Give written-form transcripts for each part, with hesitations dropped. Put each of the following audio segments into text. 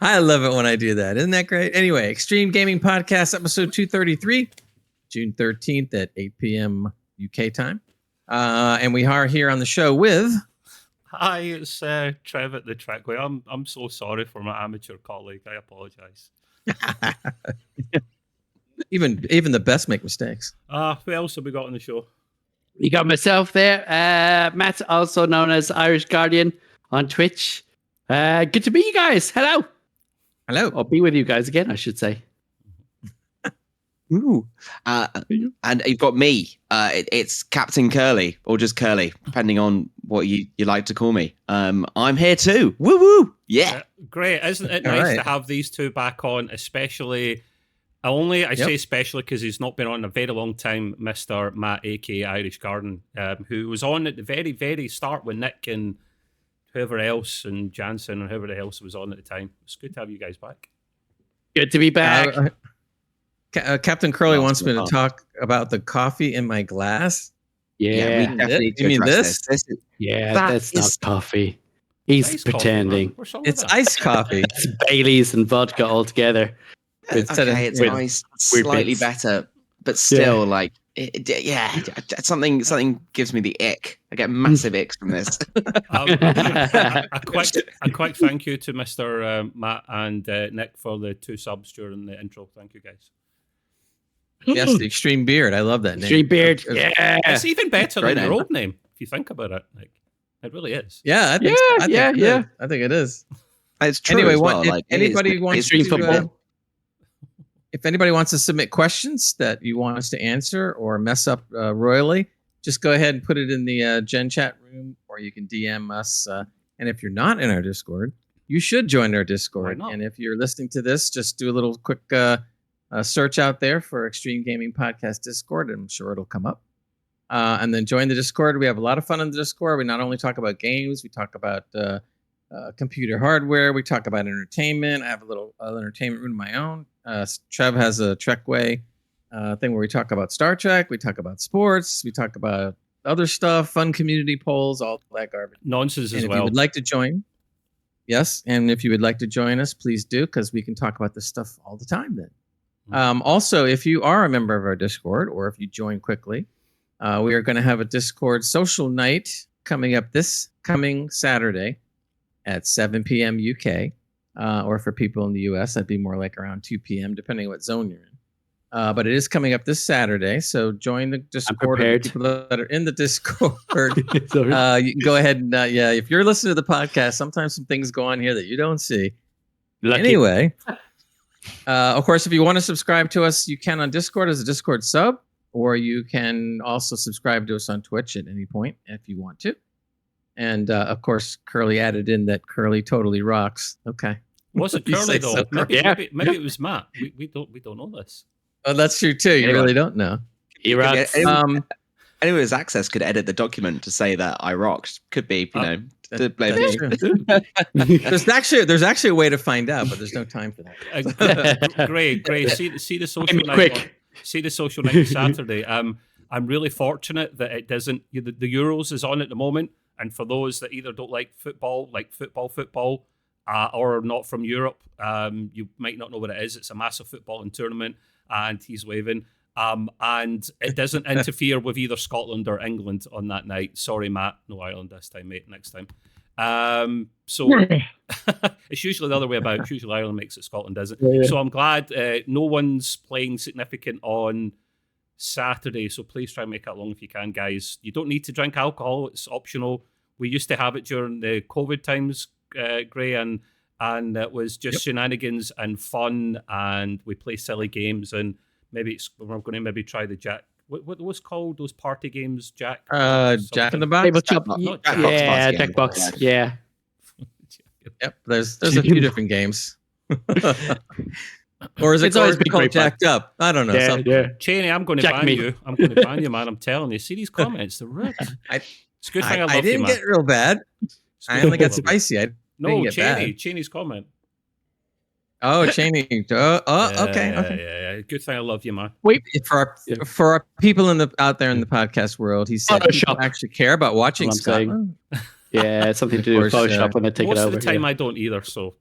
I love it when I do that. Isn't that great? Anyway, Extreme Gaming Podcast, episode 233, June 13th at 8 p.m. UK time. And we are here on the show with... Hi, it's Trev at the Trackway. I'm so sorry for my amateur colleague. I apologise. Even the best make mistakes. Who else have we got on the show? We got myself there. Matt, also known as Irish Guardian on Twitch. Good to meet you guys. Hello. Hello. I'll be with you guys again, I should say. Ooh. And you've got me. It's Captain Curly, or just Curly, depending on what you like to call me. I'm here too. Woo woo. Yeah. Great. Isn't it nice to have these two back on, especially... I say especially because he's not been on in a very long time, Mr. Matt, aka Irish Garden, who was on at the very, very start with Nick and whoever else, and Jansen and whoever else was on at the time. It's good to have you guys back. Good to be back. Captain Curly wants me to talk about the coffee in my glass. Yeah. We definitely need to You mean address this? That's not coffee. He's pretending. It's iced coffee. It's Baileys and vodka all together. It's nice, slightly better, but still, something gives me the ick. I get massive icks from this. A quick thank you to Mr. Matt and Nick for the 2 subs during the intro. Thank you, guys. Yes, the Extreme Beard. I love that name. Extreme Beard. Yeah, it's even better than your old name if you think about it. Like, it really is. Yeah, I think so. I think it is. It's true. Anyway, as well. if anybody wants Extreme football. If anybody wants to submit questions that you want us to answer or mess up royally, just go ahead and put it in the Gen Chat room, or you can DM us. And if you're not in our Discord, you should join our Discord. And if you're listening to this, just do a little quick search out there for Extreme Gaming Podcast Discord, and I'm sure it'll come up. And then join the Discord. We have a lot of fun in the Discord. We not only talk about games, we talk about computer hardware, we talk about entertainment. I have a little entertainment room of my own. Trev has a Trekway thing where we talk about Star Trek, we talk about sports, we talk about other stuff, fun community polls, all that garbage. Nonsense as well. If you would like to join, yes, and if you would like to join us, please do, because we can talk about this stuff all the time then. Also, if you are a member of our Discord, or if you join quickly, we are going to have a Discord social night coming up this coming Saturday at 7 p.m. UK. Or for people in the US, that'd be more like around 2 p.m., depending on what zone you're in. But it is coming up this Saturday, so join the Discord. People that are in the Discord, you can go ahead and, if you're listening to the podcast, sometimes some things go on here that you don't see. Lucky. Anyway, of course, if you want to subscribe to us, you can on Discord as a Discord sub, or you can also subscribe to us on Twitch at any point if you want to. And, of course, Curly added in that Curly totally rocks. Okay. Was it Curly though? So, maybe it was Matt. We don't know this. Oh, that's true too. You really don't know. He rocks. Anyone with access could edit the document to say that I rocked. Could be, to blame me. There's actually a way to find out, but there's no time for that. Great. See the social night. Quick. See the social night Saturday. I'm really fortunate that it doesn't. The Euros is on at the moment, and for those that either don't like football, or not from Europe, you might not know what it is. It's a massive footballing tournament, and he's waving. And it doesn't interfere with either Scotland or England on that night. Sorry, Matt. No Ireland this time, mate. Next time. So it's usually the other way about. It's usually Ireland makes it, Scotland doesn't. Yeah. So I'm glad no one's playing significant on Saturday. So please try and make it long if you can, guys. You don't need to drink alcohol. It's optional. We used to have it during the COVID times, Gray, and it was just shenanigans and fun, and we play silly games, and we're going to try the Jack. What was called those party games, Jack? Jack in the Box. Jackbox. Yeah. Yep. There's a few different games. Or is it called Jacked Up? I don't know. Yeah. Cheney, I'm going to ban you. I'm going to ban you, man. I'm telling you. See these comments? They're rude. It's a good thing I love you, man. I didn't get real bad. I only got spicy. Cheney's comment. Oh, Cheney. Okay. Yeah. Good thing I love you, man. Wait, for our people out there in the podcast world, he said people actually care about watching Scotland. Yeah, something to do with course, Photoshop when they take Most it of over. the time, yeah. I don't either. So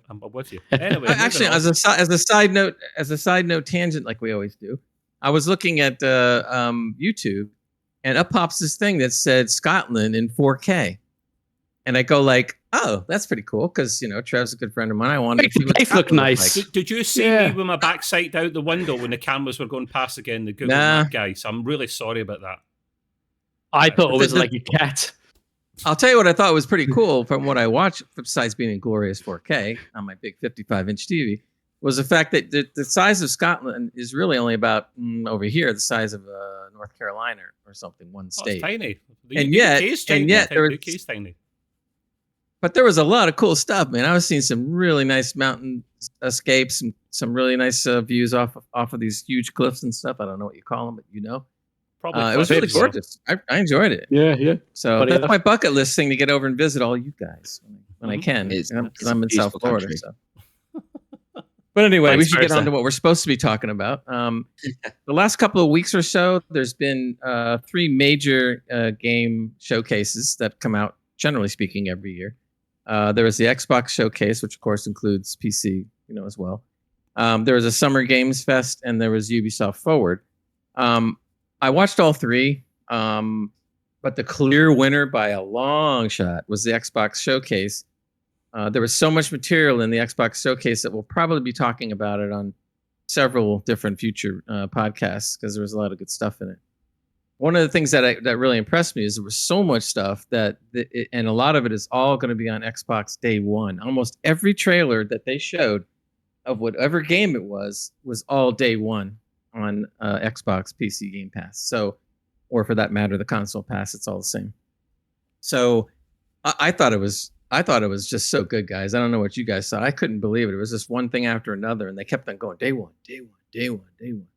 I'm with you. Anyway, Actually, moving on. as a side note tangent, like we always do, I was looking at YouTube, and up pops this thing that said Scotland in 4K, and I go like, oh, that's pretty cool because Trev's a good friend of mine. I wanted Makes to see the what place look Scotland looked nice. like. Did you see me with my backside out the window when the cameras were going past again? The Google Nah. Map guys. I'm really sorry about that. I thought it But was the- like a cat. I'll tell you what I thought was pretty cool from what I watched, besides being in glorious 4K on my big 55-inch TV, was the fact that the size of Scotland is really only about over here the size of North Carolina or something, one Oh, state. it's tiny. And yet there was- UK's tiny. But there was a lot of cool stuff, man. I was seeing some really nice mountain escapes and some really nice views off of these huge cliffs and stuff. I don't know what you call them, but Probably it was really cliffs. gorgeous. I enjoyed it. Yeah. So Funny that's enough. my bucket list thing to get over and visit all you guys when I can, It's because a I'm in South beautiful Florida. country. So. But anyway, we Vice should get on versa. to what we're supposed to be talking about. The last couple of weeks or so, there's been 3 major game showcases that come out, generally speaking, every year. There was the Xbox showcase, which of course includes PC, as well. There was a Summer Games Fest, and there was Ubisoft Forward. I watched all 3, but the clear winner by a long shot was the Xbox showcase. There was so much material in the Xbox showcase that we'll probably be talking about it on several different future podcasts because there was a lot of good stuff in it. One of the things that really impressed me is there was so much stuff and a lot of it is all going to be on Xbox day one. Almost every trailer that they showed of whatever game it was all day one on Xbox PC Game Pass. So, or for that matter, the console pass, it's all the same. So I thought it was just so good, guys. I don't know what you guys saw. I couldn't believe it. It was just one thing after another, and they kept on going day one, day one, day one, day one.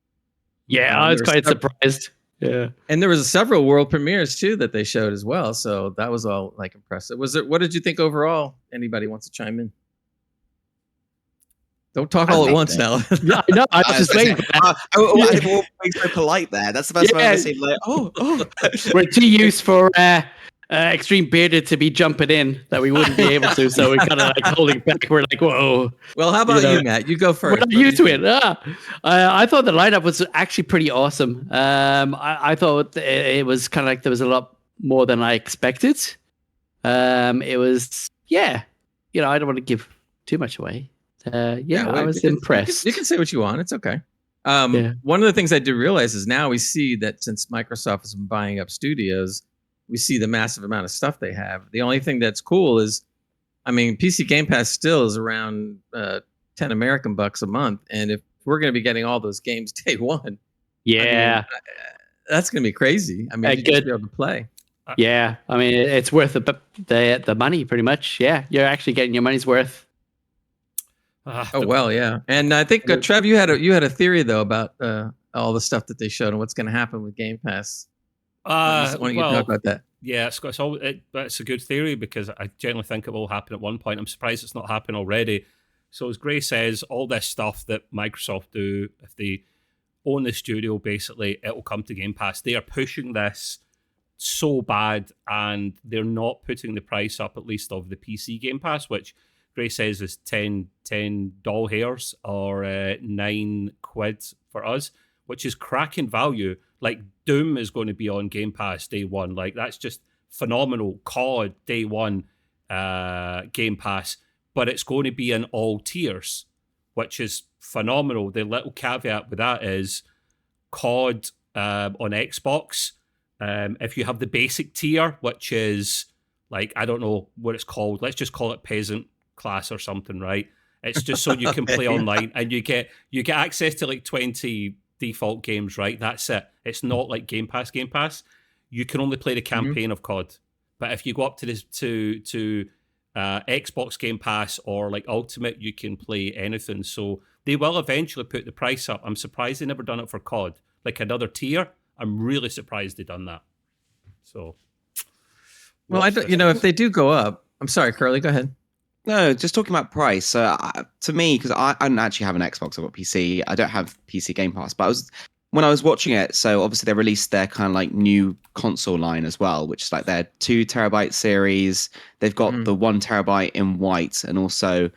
Yeah, I was There quite several- surprised. Yeah. And there was several world premieres too that they showed as well. So that was all like impressive. What did you think overall? Anybody wants to chime in? Don't talk all at once now. Yeah, I know. I was just waiting for that. I didn't want to be so polite there. That's the first time I've ever seen like, oh. We're too used for Extreme Bearded to be jumping in that we wouldn't be able to. So we're kind of like holding back. We're like, whoa. Well, how about you, Matt? You go We're first. not used to it. I thought the lineup was actually pretty awesome. I thought it was kind of like there was a lot more than I expected. It was, I don't want to give too much away. I was impressed. You can say what you want. It's okay. Yeah. One of the things I do realize is now we see that since Microsoft has been buying up studios, we see the massive amount of stuff they have. The only thing that's cool is, PC Game Pass still is around 10 American bucks a month, and if we're going to be getting all those games day one, that's going to be crazy. You just be able to play. Yeah, it's worth the money pretty much. Yeah, you're actually getting your money's worth. Yeah. And I think Trev, you had a theory though about all the stuff that they showed and what's going to happen with Game Pass. Why don't you talk about that? Yeah, it's a good theory because I generally think it will happen at one point. I'm surprised it's not happened already. So as Gray says, all this stuff that Microsoft do, if they own the studio, basically, it will come to Game Pass. They are pushing this so bad, and they're not putting the price up, at least of the PC Game Pass, which Gray says is 10 doll hairs or £9 for us, which is cracking value. Like Doom is going to be on Game Pass day one. Like that's just phenomenal. COD day one Game Pass, but it's going to be in all tiers, which is phenomenal. The little caveat with that is COD on Xbox. If you have the basic tier, which is like, I don't know what it's called. Let's just call it peasant class or something, right? It's just so you can play online and you get access to like 20 default games, right? That's it. It's not like Game Pass. You can only play the campaign of COD. But if you go up to this to Xbox Game Pass or like Ultimate, you can play anything. So they will eventually put the price up. I'm surprised they never done it for COD. Like another tier. I'm really surprised they done that. So, well, if they do go up, I'm sorry, Curly, go ahead. No, just talking about price. To me, because I don't actually have an Xbox, I've got PC. I don't have PC Game Pass, but when I was watching it, so obviously they released their kind of like new console line as well, which is like their 2 terabyte series. They've got the 1 terabyte in white, and also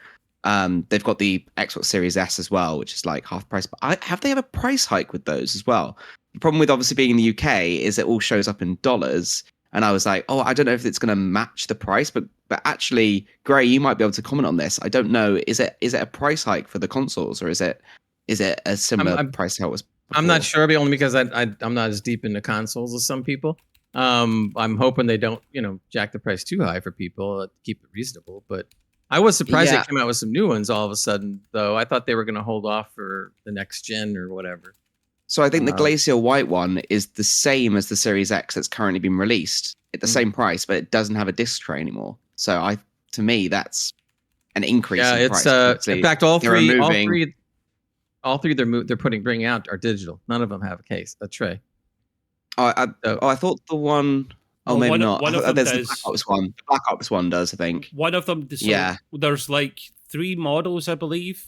they've got the Xbox Series S as well, which is like half price. But have they have a price hike with those as well? The problem with obviously being in the UK is it all shows up in dollars, and I was like, oh, I don't know if it's going to match the price, but actually, Gray, you might be able to comment on this. I don't know. Is it a price hike for the consoles, or is it a similar price how it was before? I'm not sure, but only because I'm not as deep into consoles as some people. I'm hoping they don't, jack the price too high for people, keep it reasonable. But I was surprised they came out with some new ones all of a sudden, though. I thought they were going to hold off for the next gen or whatever. So I think the Glacial White one is the same as the Series X that's currently been released at the same price, but it doesn't have a disc tray anymore. So to me, that's an increase in price. In fact, all three they're bringing out are digital. None of them have a tray. I thought the one. Oh, maybe not. There's the Black Ops one. The Black Ops one does, I think. One of them. There's like 3 models, I believe.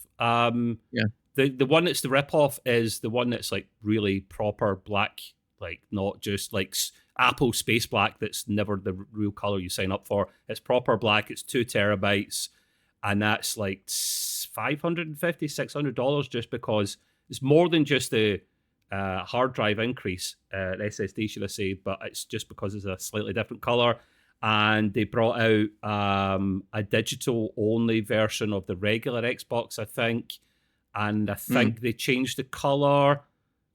The one that's the ripoff is the one that's like really proper black, like not just like Apple Space Black. That's never the real color you sign up for. It's proper black. It's 2 terabytes, and that's like $550, $600 just because it's more than just the hard drive increase, SSD should I say, but it's just because it's a slightly different color. And they brought out a digital only version of the regular Xbox, I think. And I think they changed the color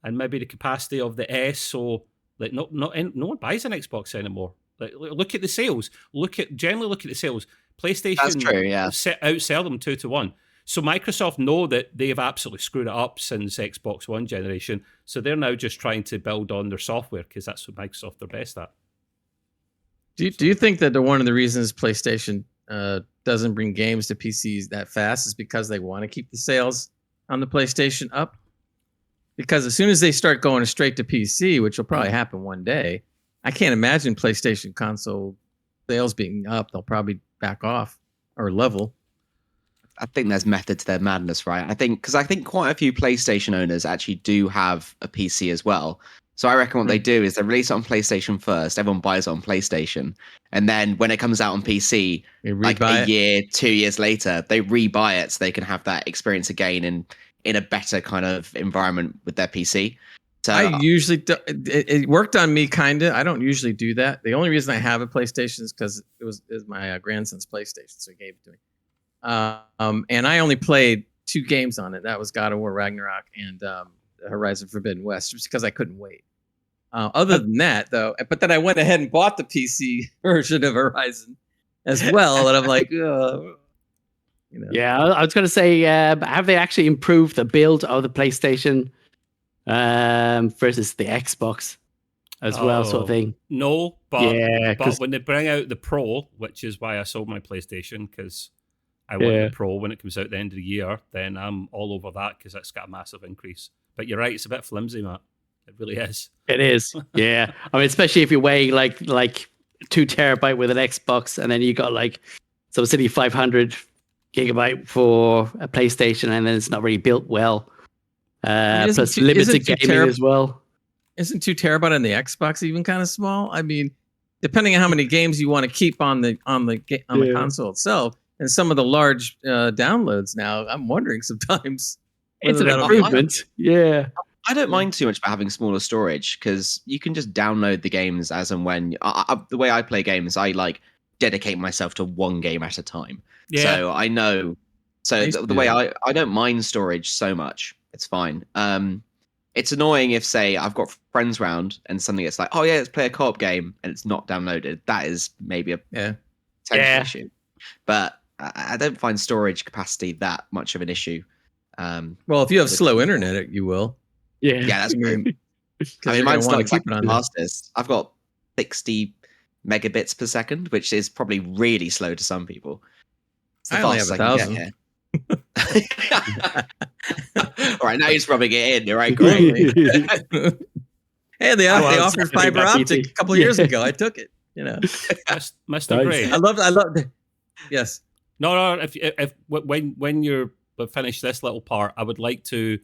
and maybe the capacity of the S. So like no one buys an Xbox anymore. Like look at the sales. Generally look at the sales. PlayStation That's true, yeah. outsell them 2-1. So Microsoft know that they've absolutely screwed it up since Xbox One generation. So they're now just trying to build on their software because that's what Microsoft are best at. Do you think that one of the reasons PlayStation doesn't bring games to PCs that fast is because they want to keep the sales on the PlayStation up? Because as soon as they start going straight to PC, which will probably happen one day, I can't imagine PlayStation console sales being up. They'll probably back off or level. I think there's method to their madness, right? I think quite a few PlayStation owners actually do have a PC as well. So I reckon what they do is they release it on PlayStation first. Everyone buys it on PlayStation. And then when it comes out on PC, like a year, 2 years later, they rebuy it so they can have that experience again in a better kind of environment with their PC. So I usually do, it worked on me kind of. I don't usually do that. The only reason I have a PlayStation is because it was my grandson's PlayStation, so he gave it to me. And I only played 2 games on it. That was God of War Ragnarok and Horizon Forbidden West, just because I couldn't wait. Other than that, though, but then I went ahead and bought the PC version of Horizon as well, and I'm like, Yeah, I was going to say, have they actually improved the build of the PlayStation versus the Xbox as well, sort of thing? No, but when they bring out the Pro, which is why I sold my PlayStation, because I want the Pro when it comes out at the end of the year, then I'm all over that because that's got a massive increase. But you're right, it's a bit flimsy, Matt. It really is. It is. Yeah. I mean, especially if you're weighing like 2 terabyte with an Xbox, and then you got like some silly 500 gigabyte for a PlayStation, and then it's not really built well. Plus limited gaming as well. Isn't 2 terabyte on the Xbox even kind of small? I mean, depending on how many games you want to keep on the console itself, and some of the large downloads now, I'm wondering sometimes. It's an improvement. Yeah. I don't mind too much about having smaller storage because you can just download the games as and when. The way I play games, I like dedicate myself to one game at a time. Yeah. So I know. So the way I don't mind storage so much. It's fine. It's annoying if, say, I've got friends round and suddenly it's like, oh yeah, let's play a co-op game and it's not downloaded. That is maybe a potential issue. But I don't find storage capacity that much of an issue. Well, if you have slow internet, you will. Yeah, that's true. I mean, mine's not exactly the fastest. I've got 60 megabits per second, which is probably really slow to some people. I only have 1,000. All right, now you're just rubbing it in. You're right, great. Hey, they offered fiber optic a couple of years ago. I took it. Mr. Gray. I love it. Yes. No. If when you're finished this little part, I would like to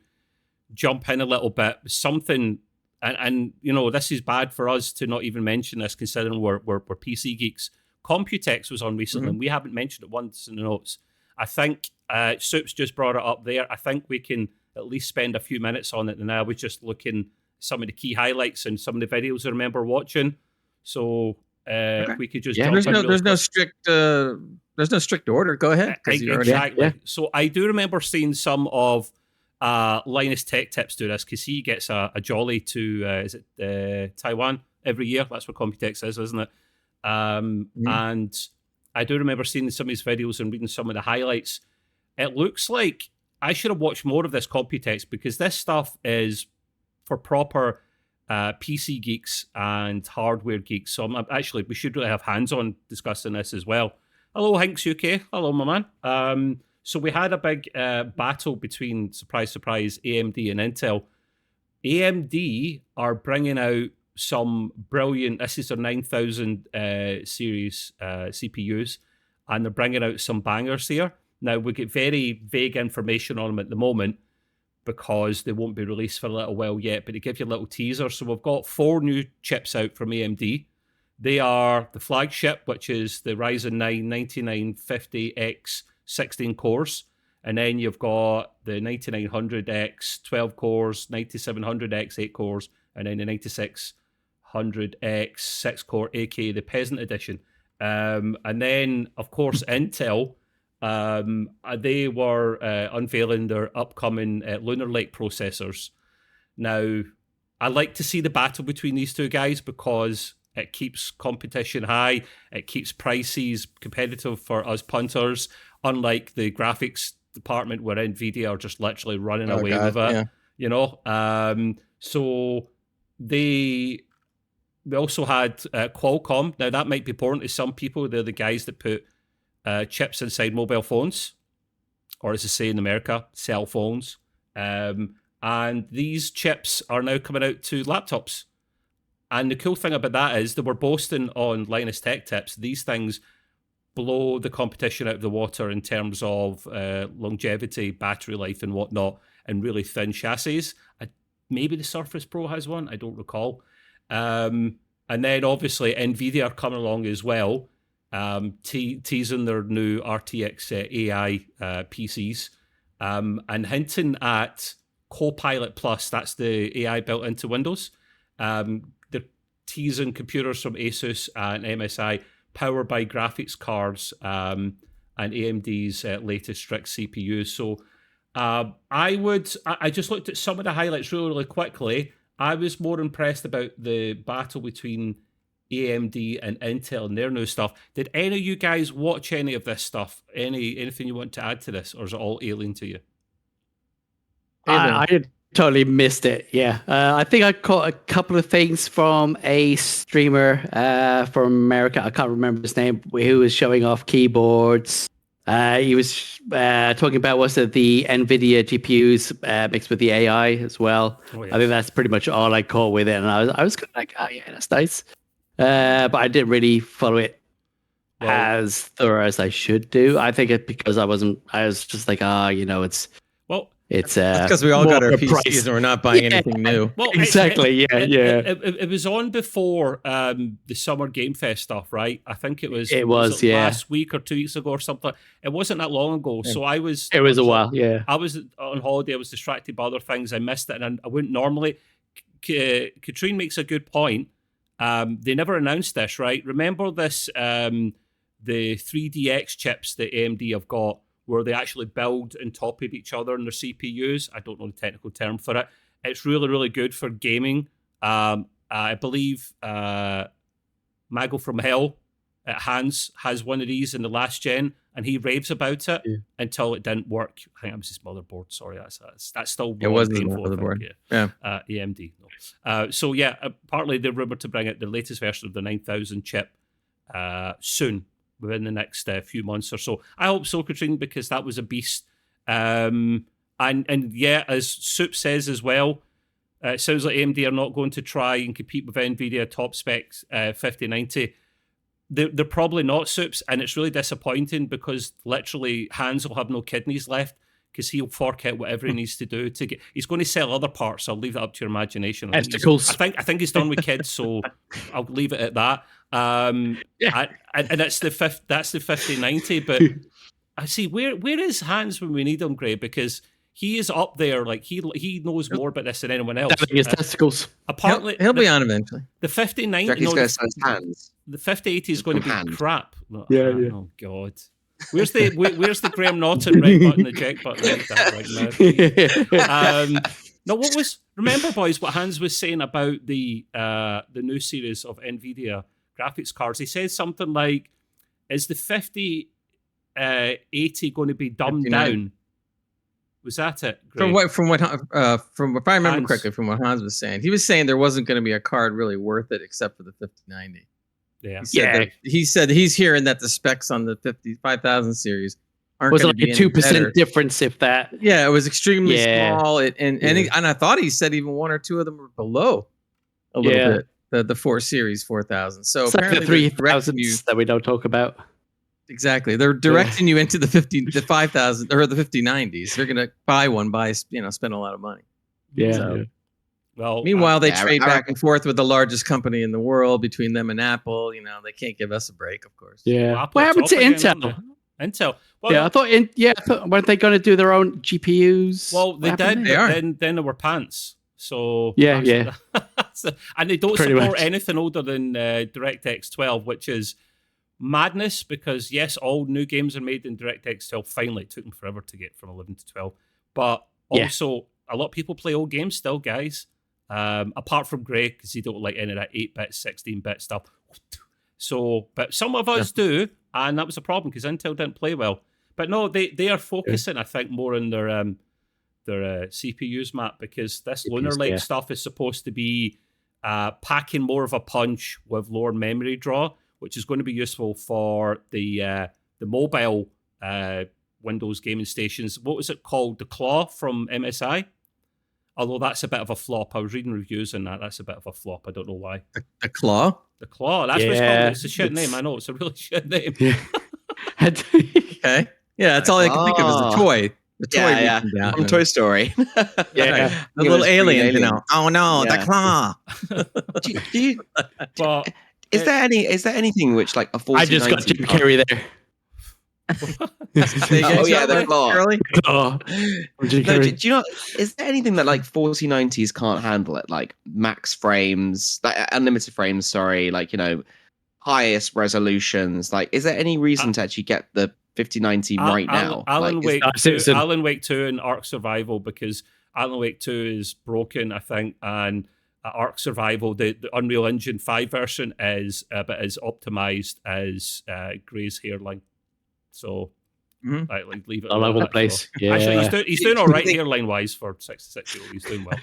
jump in a little bit. Something, and this is bad for us to not even mention this, considering we're PC geeks. Computex was on recently, and we haven't mentioned it once in the notes. I think Soup's just brought it up there. I think we can at least spend a few minutes on it. And I was just looking some of the key highlights and some of the videos I remember watching. So if we could just jump in there's no strict order. Go ahead. Exactly. Yeah. So I do remember seeing some of Linus Tech Tips do this, because he gets a jolly to Taiwan every year. That's what Computex is, isn't it? And I do remember seeing some of his videos and reading some of the highlights. It looks like I should have watched more of this Computex, because this stuff is for proper PC geeks and hardware geeks. So we should really have hands-on discussing this as well. Hello, Hinks UK. Hello, my man. So we had a big battle between, surprise, surprise, AMD and Intel. AMD are bringing out some brilliant, this is their 9000 series CPUs, and they're bringing out some bangers here. Now, we get very vague information on them at the moment, because they won't be released for a little while yet, but they give you a little teaser. So we've got 4 new chips out from AMD. They are the flagship, which is the Ryzen 9 9950X 16 cores. And then you've got the 9900X 12 cores, 9700X 8 cores, and then the 9600X 6 core, aka the Peasant Edition. And then, of course, Intel. They were unveiling their upcoming Lunar Lake processors. Now, I like to see the battle between these two guys, because it keeps competition high. It keeps prices competitive for us punters, unlike the graphics department where NVIDIA are just literally running away with it. Yeah. So we also had Qualcomm. Now, that might be important to some people. They're the guys that put chips inside mobile phones, or as they say in America, cell phones. And these chips are now coming out to laptops. And the cool thing about that is they were boasting on Linus Tech Tips, these things blow the competition out of the water in terms of longevity, battery life and whatnot, and really thin chassis. Maybe the Surface Pro has one, I don't recall. And then obviously NVIDIA are coming along as well, teasing their new RTX AI PCs, and hinting at Copilot Plus. That's the AI built into Windows. They're teasing computers from Asus and MSI, powered by graphics cards and AMD's latest Strix CPUs. So I just looked at some of the highlights really, really quickly. I was more impressed about the battle between AMD and Intel and their new stuff. Did any of you guys watch any of this stuff? Anything you want to add to this, or is it all alien to you? I totally missed it. Yeah, I think I caught a couple of things from a streamer from America. I can't remember his name. Who was showing off keyboards. He was talking about the NVIDIA GPUs mixed with the AI as well. Oh, yes. I think that's pretty much all I caught with it, and I was kind of like, oh yeah, that's nice. But I didn't really follow it as thorough as I should do. I think it because I was just like, it's because we all got our PCs and we're not buying anything new. Well, exactly. It was on before the Summer Game Fest stuff, right? I think it was last week or 2 weeks ago or something. It wasn't that long ago. Yeah. So it was a while. Yeah. I was on holiday. I was distracted by other things. I missed it, and I wouldn't normally. Katrine makes a good point. They never announced this, right? Remember this, the 3DX chips that AMD have got, where they actually build on top of each other in their CPUs. I don't know the technical term for it. It's really, really good for gaming. I believe Mago from Hell at Hans has one of these in the last gen, and he raves about it until it didn't work. I think it was his motherboard. Sorry, that's still it was the motherboard. AMD. No. Partly they're rumored to bring out the latest version of the 9000 chip soon, within the next few months or so. I hope so, Katrine, because that was a beast. And as Soup says as well, it sounds like AMD are not going to try and compete with NVIDIA top specs 5090. They're probably not, Soups, and it's really disappointing because literally Hans will have no kidneys left because he'll fork out whatever he needs to do to get. He's going to sell other parts. I'll leave that up to your imagination. Testicles. I think he's done with kids, so I'll leave it at that. And that's the 5090. But I see where is Hans when we need him, Gray? Because he is up there. Like he knows more about this than anyone else. His testicles. Apparently, he'll be on eventually. The 5090. He's going to sell his hands. The 5080 is going to be crap. Oh God. Where's the Graham Norton right button, eject button like that right now? No, remember, boys, what Hans was saying about the new series of NVIDIA graphics cards? He said something like, "Is the 5080 going to be dumbed down?" Was that it? From if I remember correctly, from what Hans was saying, he was saying there wasn't going to be a card really worth it except for the 5090. Yeah. He said he's hearing that the specs on the 5000 series aren't was going like to be a 2% difference, if that. Yeah, it was extremely small. And I thought he said even one or two of them were below a little bit. The 4 Series 4000. So it's apparently like the 3000s that we don't talk about. Exactly, they're directing you into the 5000 or the 5090s. They're going to buy one, spend a lot of money. Yeah. So, well, meanwhile, they trade back and forth with the largest company in the world between them and Apple. They can't give us a break, of course. Yeah. Well, what happened to Intel? Intel. Well, I thought weren't they going to do their own GPUs? Well, they did. They are. Then they were pants. So yeah. And they don't Pretty support much. anything older than DirectX 12, which is madness because yes, all new games are made in DirectX 12. Finally, it took them forever to get from 11 to 12, but also a lot of people play old games still, guys. Apart from Greg, because he don't like any of that 8-bit, 16-bit stuff. So, but some of us do, and that was a problem because Intel didn't play well. But no, they are focusing, I think, more on their CPUs, Matt, because this Lunar Lake stuff is supposed to be packing more of a punch with lower memory draw, which is going to be useful for the mobile Windows gaming stations. What was it called? The Claw from MSI? Although that's a bit of a flop. I was reading reviews on that. That's a bit of a flop. I don't know why. The Claw? The Claw. That's what it's called. It's a shit name. I know. It's a really shit name. Okay. Yeah, that's all I can think of is the toy. The toy from Toy Story. The little alien. Oh no, the Claw. But is there anything which like a 4090? I just got Jim Carrey there. The Claw. Oh, Do you know? Is there anything that like 4090s can't handle it? Like max frames, like unlimited frames. Sorry, like highest resolutions. Like, is there any reason to actually get the 5090 right now? Alan Wake 2 and Ark Survival, because Alan Wake 2 is broken, I think, and Ark Survival, the Unreal Engine 5 version is optimized as Gray's hairline. So, leave it all over the place. Yeah. Actually, he's doing all right hairline wise for 66-year-old. He's doing well.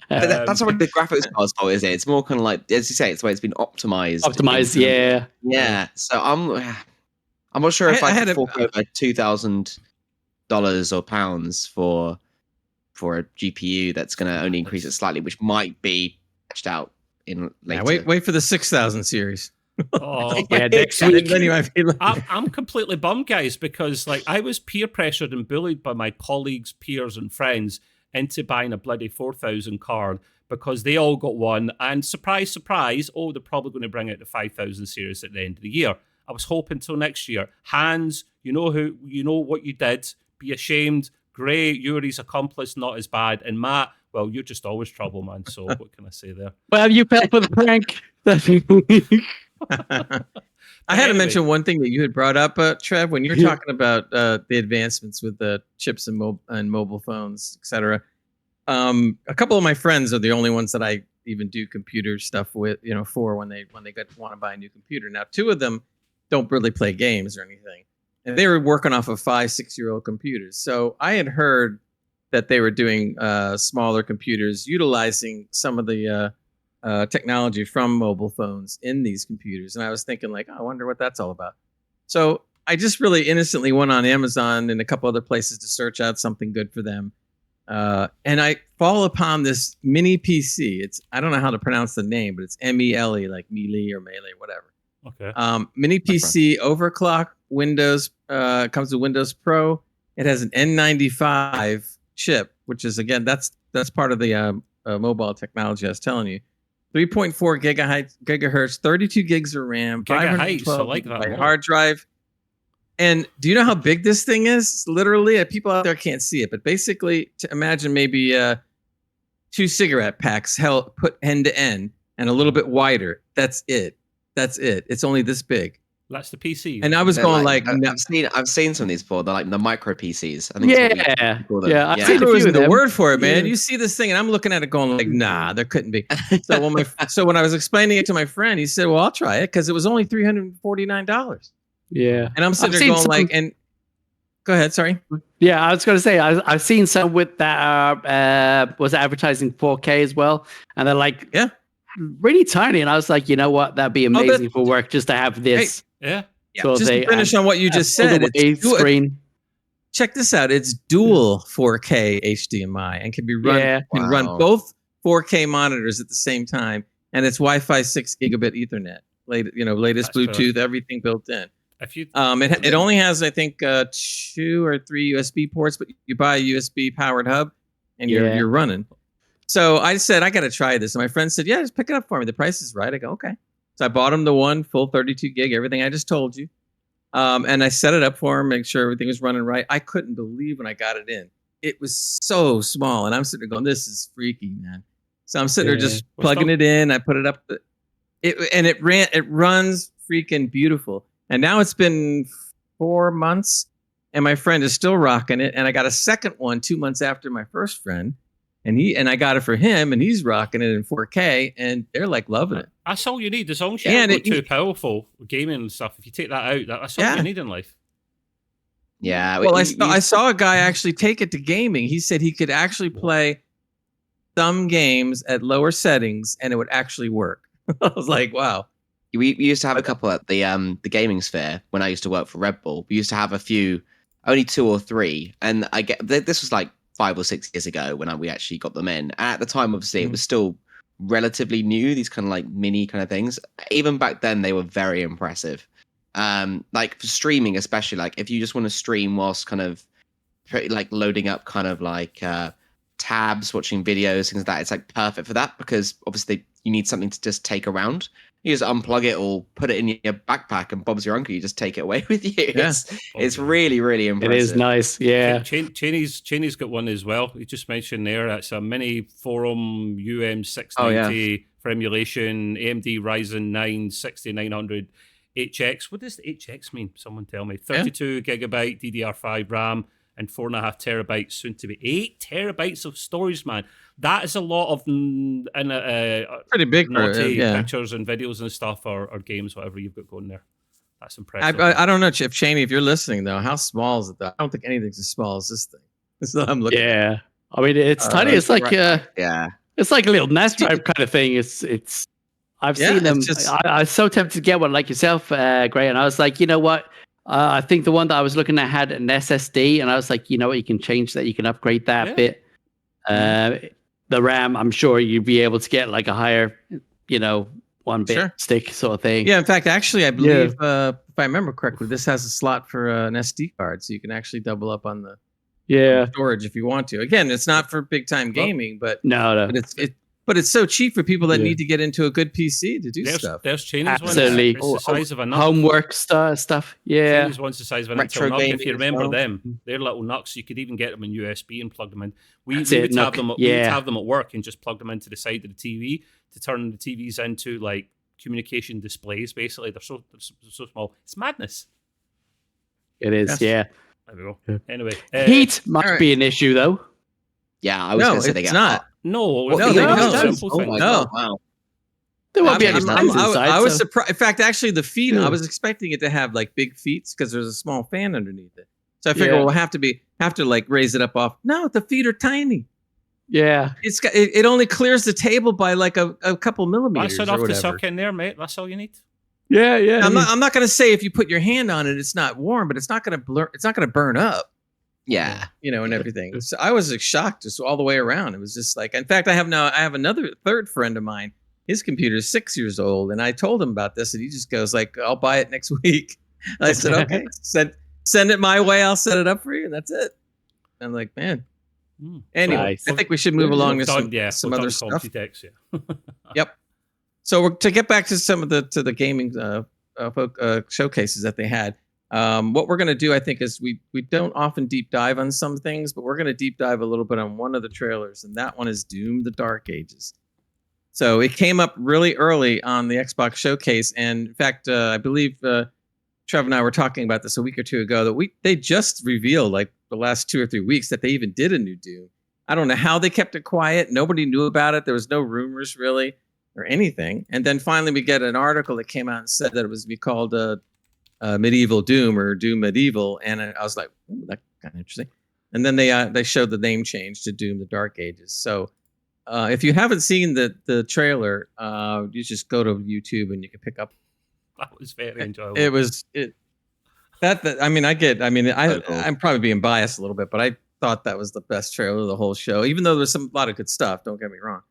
That's not the graphics card's fault, is it? It's more kind of like, as you say, it's the way it's been optimized. Yeah. So I'm not sure if I could fork over $2,000 or pounds for a GPU that's going to only increase it slightly, which might be patched out in later. Yeah, wait for the 6000 series. Oh, next week. I'm completely bummed, guys, because I was peer pressured and bullied by my colleagues, peers, and friends into buying a bloody 4000 card because they all got one. And surprise, surprise, they're probably going to bring out the 5000 series at the end of the year. I was hoping till next year. Hans, you know what you did. Be ashamed. Gray, you're his accomplice, not as bad. And Matt, well, you're just always trouble, man. So what can I say there? Well, you fell for the prank. I had to mention one thing that you had brought up, Trev, when you're talking about the advancements with the chips and mobile phones, etc. A couple of my friends are the only ones that I even do computer stuff with, for when they want to buy a new computer. Now, 2 of them don't really play games or anything, and they were working off of 5-6-year-old computers. So I had heard that they were doing smaller computers, utilizing some of the technology from mobile phones in these computers. And I was thinking I wonder what that's all about. So I just really innocently went on Amazon and a couple other places to search out something good for them. And I fall upon this mini PC. I don't know how to pronounce the name, but it's MELE, like Melee or Melee, whatever. Okay. Mini PC, overclock, Windows, comes with Windows Pro, It has an N95 chip, which is again that's part of the mobile technology I was telling you. 3.4 gigahertz, 32 gigs of RAM, Gigahertz, 512 I like that gigabyte more. hard drive. And do you know how big this thing is? Literally, people out there can't see it, but basically, to imagine maybe 2 cigarette packs put end to end and a little bit wider. That's it. It's only this big. That's the PC. And I was They're going like, I've seen some of these before. They're like the micro PCs. I think Yeah, call them. yeah. I've seen a micro few isn't of the them. word for it, man. Yeah. You see this thing, and I'm looking at it going like, nah, there couldn't be. So when I was explaining it to my friend, he said, well, I'll try it because it was only $349. Yeah, And I'm sitting there going like, and go ahead, sorry. Yeah, I was going to say I've seen some with that was advertising 4K as well, and they're like really tiny. And I was like, you know what, that'd be amazing for work just to have this. Yeah. Sort of just thing. to finish on what you just All said. the way screen. Check this out. It's dual 4K HDMI and can be run run both 4K monitors at the same time, and it's Wi-Fi 6 gigabit Ethernet. Latest That's Bluetooth, good. everything built in. If you It only has, I think, 2 or 3 USB ports, but you buy a USB powered hub and you're running. So I said, I got to try this. And my friend said, yeah, just pick it up for me. The price is right. I go, okay. So I bought him the one full 32 gig, everything I just told you. And I set it up for him, make sure everything was running right. I couldn't believe when I got it in. It was so small. And I'm sitting there going, this is freaky, man. So I'm sitting there just plugging it in. I put it up. It runs freaking beautiful. And now it's been 4 months and my friend is still rocking it. And I got a second one 2 months after my first friend. And I got it for him, and he's rocking it in 4K, and they're like loving it. That's all you need. As long as you don't go too powerful gaming and stuff. If you take that out, that's all you need in life. Yeah. Well, I saw a guy actually take it to gaming. He said he could actually play some games at lower settings, and it would actually work. I was like, wow. We used to have a couple at the gaming sphere when I used to work for Red Bull. We used to have a few, only 2 or 3, and this was like 5 or 6 years ago when we actually got them in. At the time, obviously, it was still relatively new, these kind of like mini kind of things. Even back then, they were very impressive. Like for streaming, especially, like if you just want to stream whilst kind of like loading up kind of like tabs, watching videos, things like that, it's like perfect for that because obviously you need something to just take around. You just unplug it or put it in your backpack and Bob's your uncle. You just take it away with you. Yeah. It's really, really impressive. It is nice. Yeah. Cheney's got one as well. You just mentioned there. It's a mini Forum UM690 for emulation, AMD Ryzen 9 6900 HX. What does the HX mean? Someone tell me. 32 gigabyte DDR5 RAM and 4.5 terabytes, soon to be 8 terabytes of storage, man. That is a lot of pretty big naughty pictures and videos and stuff or games, whatever you've got going there. That's impressive. I don't know, if Cheney, if you're listening though, how small is it though? I don't think anything's as small as this thing. This is what I'm looking at. Yeah. I mean, it's tiny. It's like it's like a little NAS drive kind of thing. It's I've seen them. I was so tempted to get one like yourself, Gray, and I was like, you know what? I think the one that I was looking at had an SSD, and I was like, you know what? You can change that. You can upgrade that bit. The RAM, I'm sure you'd be able to get like a higher, 1-bit stick sort of thing. Yeah, in fact, actually, I believe, if I remember correctly, this has a slot for an SD card, so you can actually double up on the storage if you want to. Again, it's not for big time gaming, but no. But it's so cheap for people that need to get into a good PC to do stuff. There's Cheney's one. Absolutely. It's the size of a nut. Homework stuff. Yeah. Cheney's one's the size of a nut. If you remember them, they're little nuts. You could even get them in USB and plug them in. We would have them at work and just plug them into the side of the TV to turn the TVs into like communication displays. Basically, they're so small. It's madness. It is. Yeah. There we go. Yeah. Anyway, heat might be an issue though. Yeah, I was going to say they get not. hot. No, simple thing. No, wow. There won't be any fans inside. I was surprised. In fact, actually, the feet. I was expecting it to have like big feet because there's a small fan underneath it. So I figured we'll have to like raise it up off. No, the feet are tiny. Yeah, it only clears the table by like a couple millimeters. That's enough to suck in there, mate. That's all you need. Yeah. I'm not going to say if you put your hand on it, it's not warm, but it's not going to blur. It's not going to burn up. Yeah, and everything. So I was shocked just all the way around. It was just like, in fact, I have another third friend of mine. His computer is 6 years old, and I told him about this, and he just goes like, "I'll buy it next week." I said, "Okay." Send it my way. I'll set it up for you. And that's it. I'm like, man. Anyway, Nice. I think we should move along to some we've other done stuff. Computex, Yep. So to get back to some of the gaming showcases that they had, what we're going to do, I think, is we don't often deep dive on some things, but we're going to deep dive a little bit on one of the trailers, and that one is Doom: The Dark Ages. So it came up really early on the Xbox showcase, and in fact, I believe Trev and I were talking about this a week or two ago that they just revealed, like the last 2 or 3 weeks, that they even did a new Doom. I don't know how they kept it quiet. Nobody knew about it. There was no rumors really or anything. And then finally we get an article that came out and said that it was to be called Medieval Doom or Doom Medieval. And I was like, that's kind of interesting. And then they showed the name change to Doom: The Dark Ages. So if you haven't seen the trailer, you just go to YouTube and you can pick up. That was very enjoyable. I'm probably being biased a little bit, but I thought that was the best trailer of the whole show, even though there's a lot of good stuff. Don't get me wrong.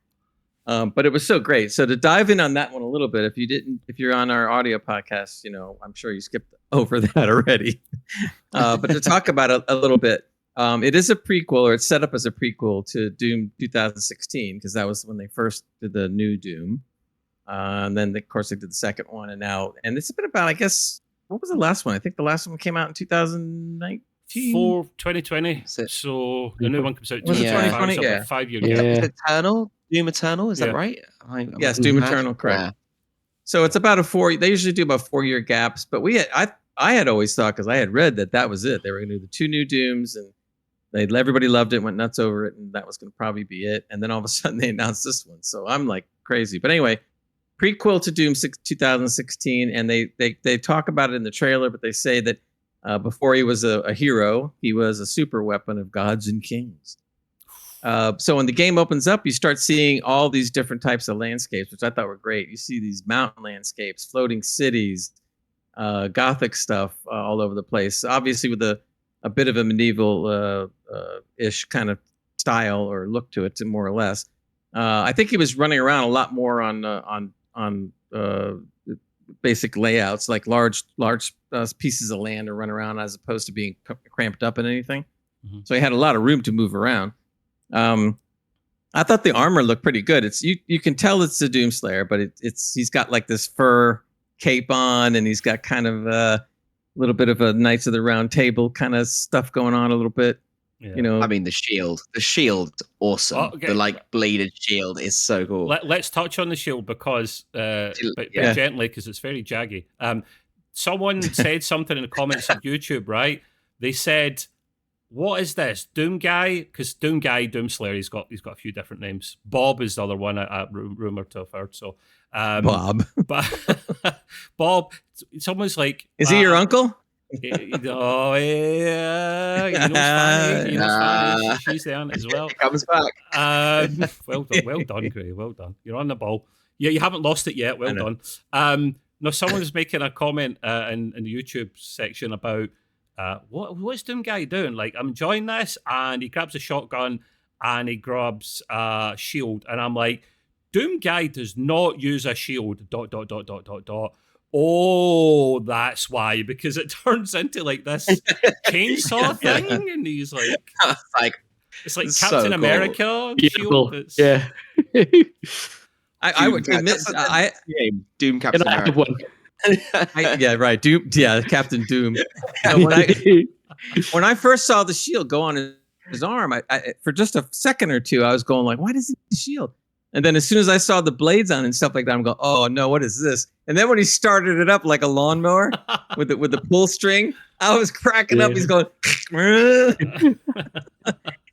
But it was so great. So to dive in on that one a little bit, if you're on our audio podcast, I'm sure you skipped over that already. But to talk about it a little bit, it is a prequel, or it's set up as a prequel to Doom 2016, because that was when they first did the new Doom. And then, of course, they did the second one, and it's been about, I guess, what was the last one? I think the last one came out in 2019. 2020. So the new one comes out. Was it 2020? Yeah. 5 year Yeah. gap. Is it Eternal? Doom Eternal? Is that right? Yes, Doom Eternal, correct. Yeah. So it's about they usually do about 4-year gaps, but I had always thought, because I had read that was it. They were going to do the 2 new Dooms, and everybody loved it, went nuts over it, and that was going to probably be it. And then all of a sudden they announced this one. So I'm like crazy. But anyway, prequel to Doom 2016, and they talk about it in the trailer, but they say that before he was a hero, he was a super weapon of gods and kings. So when the game opens up, you start seeing all these different types of landscapes, which I thought were great. You see these mountain landscapes, floating cities, Gothic stuff all over the place. Obviously, with a bit of a medieval ish kind of style or look to it, more or less. I think he was running around a lot more on basic layouts, like large pieces of land to run around, as opposed to being cramped up in anything. Mm-hmm. So he had a lot of room to move around. I thought the armor looked pretty good. It's you can tell it's the Doomslayer, but he's got like this fur cape on, and he's got kind of a little bit of a Knights of the Round Table kind of stuff going on a little bit. Yeah. I mean, the shield, awesome. Oh, okay. The bladed shield is so cool. Let's touch on the shield because, but gently, because it's very jaggy. Someone said something in the comments of YouTube, right? They said, "What is this Doom guy?" Because Doom guy, Doomslayer, he's got a few different names. Bob is the other one I rumored to have heard. So Bob, Bob. Someone's like, "Is he your uncle?" Oh yeah, you know Spanish. She's there as well. It comes back. Well done, Gray. Well done. You're on the ball. Yeah, you haven't lost it yet. Well done. No, someone was making a comment in the YouTube section about what's Doom guy doing? Like, I'm enjoying this, and he grabs a shotgun and he grabs a shield, and I'm like, Doom guy does not use a shield. ... Oh, that's why, because it turns into like this chainsaw thing, and he's like, it's like Captain America. Beautiful. Shield. Yeah. I would admit, Doom Captain America. Right. Doom. Yeah, Captain Doom. When I first saw the shield go on his arm, I for just a second or two, I was going like, "Why does he need a shield?" And then as soon as I saw the blades on and stuff like that, I'm going, "Oh no, what is this?" And then when he started it up like a lawnmower with the pull string, I was cracking up. He's going, and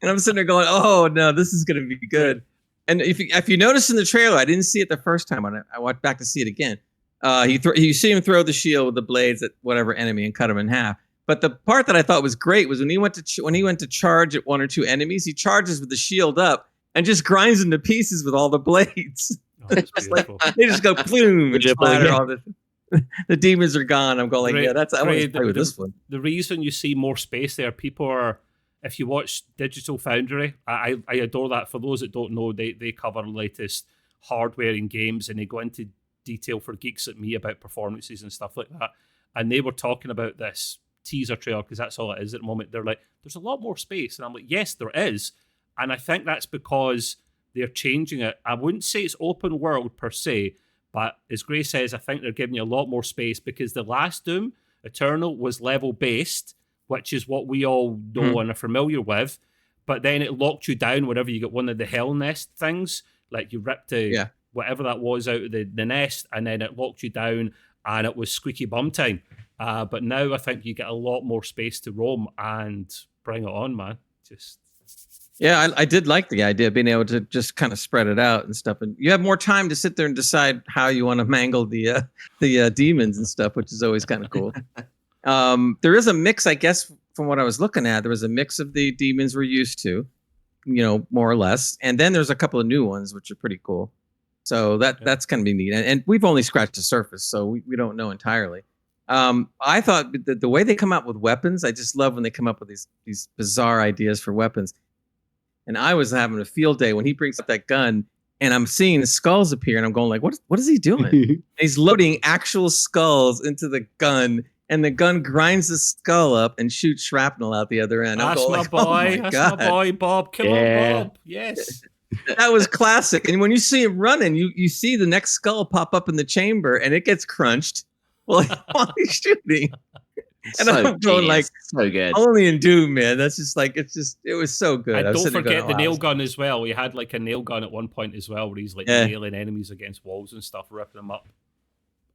I'm sitting there going, "Oh no, this is going to be good." And if you notice in the trailer, I didn't see it the first time. I went back to see it again. You see him throw the shield with the blades at whatever enemy and cut him in half. But the part that I thought was great was when he went to charge at one or two enemies, he charges with the shield up and just grinds them to pieces with all the blades. Oh, that's beautiful. They just go plume and splatter all the demons are gone. I'm going like, I want to play with this one. The reason you see more space there, people are, if you watch Digital Foundry, I adore that. For those that don't know, they cover the latest hardware in games, and they go into detail for geeks like me about performances and stuff like that. And they were talking about this teaser trailer, because that's all it is at the moment, they're like, there's a lot more space. And I'm like, yes, there is. And I think that's because they're changing it. I wouldn't say it's open world per se, but as Gray says, I think they're giving you a lot more space, because the last Doom Eternal was level based, which is what we all know and are familiar with. But then it locked you down whenever you got one of the Hell Nest things, like you ripped whatever that was out of the nest, and then it locked you down, and it was squeaky bum time. But now I think you get a lot more space to roam, and bring it on, man. Just I did like the idea of being able to just kind of spread it out and stuff, and you have more time to sit there and decide how you want to mangle the demons and stuff, which is always kind of cool. There is a mix, I guess, from what I was looking at. There was a mix of the demons we're used to, more or less, and then there's a couple of new ones which are pretty cool. So that's going to be neat, and we've only scratched the surface, so we don't know entirely. I thought the way they come up with weapons, I just love when they come up with these bizarre ideas for weapons. And I was having a field day when he brings up that gun, and I'm seeing the skulls appear, and I'm going like, what is he doing? He's loading actual skulls into the gun, and the gun grinds the skull up and shoots shrapnel out the other end. That's my boy. That's my boy, Bob. Come on, Bob. Yes. That was classic. And when you see him running, you see the next skull pop up in the chamber, and it gets crunched while he's shooting. And so I'm going like, so good. Only in Doom, man. That's just like, it was so good. And don't forget the nail gun as well. He had like a nail gun at one point as well, where he's like nailing enemies against walls and stuff, ripping them up.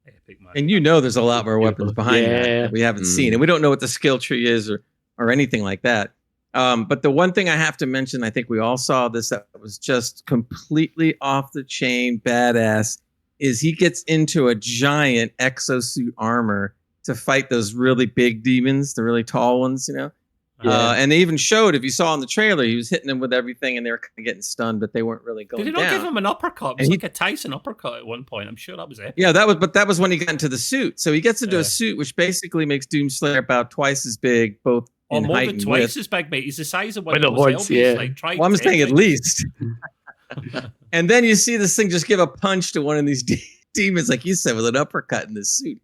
Epic, man. And there's a lot more weapons behind that we haven't seen, and we don't know what the skill tree is or anything like that. But the one thing I have to mention, I think we all saw this, that was just completely off the chain badass, is he gets into a giant exosuit armor to fight those really big demons, the really tall ones, and they even showed, if you saw in the trailer, he was hitting them with everything, and they were kind of getting stunned, but they weren't really going down. Did they not give him an uppercut? It was like a Tyson uppercut at one point. I'm sure that was it. Yeah, that was when he got into the suit. So he gets into a suit, which basically makes Doomslayer about twice as big, both in more height than and twice width. as big, mate. He's the size of one of those horns, Elvis. Like, I'm saying at least. And then you see this thing just give a punch to one of these demons, like you said, with an uppercut in this suit.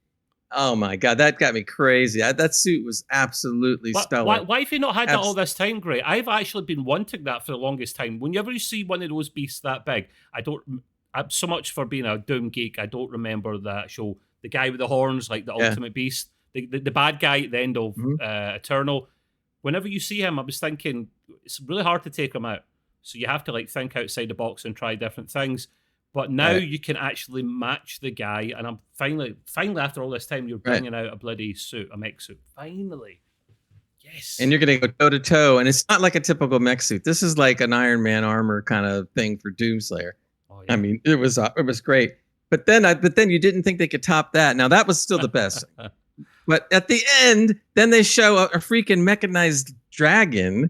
Oh my God, that got me crazy. That suit was absolutely stellar. Why have you not had that all this time, Gray? I've actually been wanting that for the longest time. Whenever you see one of those beasts that big, I'm so much for being a Doom geek, I don't remember the guy with the horns, like the ultimate beast, the bad guy at the end of Eternal. Whenever you see him, I was thinking, it's really hard to take him out. So you have to like think outside the box and try different things. But now you can actually match the guy, and I'm finally after all this time, you're bringing out a bloody suit, a mech suit. Finally, yes. And you're gonna go toe to toe, and it's not like a typical mech suit. This is like an Iron Man armor kind of thing for Doomslayer. Oh, yeah. I mean, it was great. But then you didn't think they could top that. Now that was still the best. But at the end, then they show a freaking mechanized dragon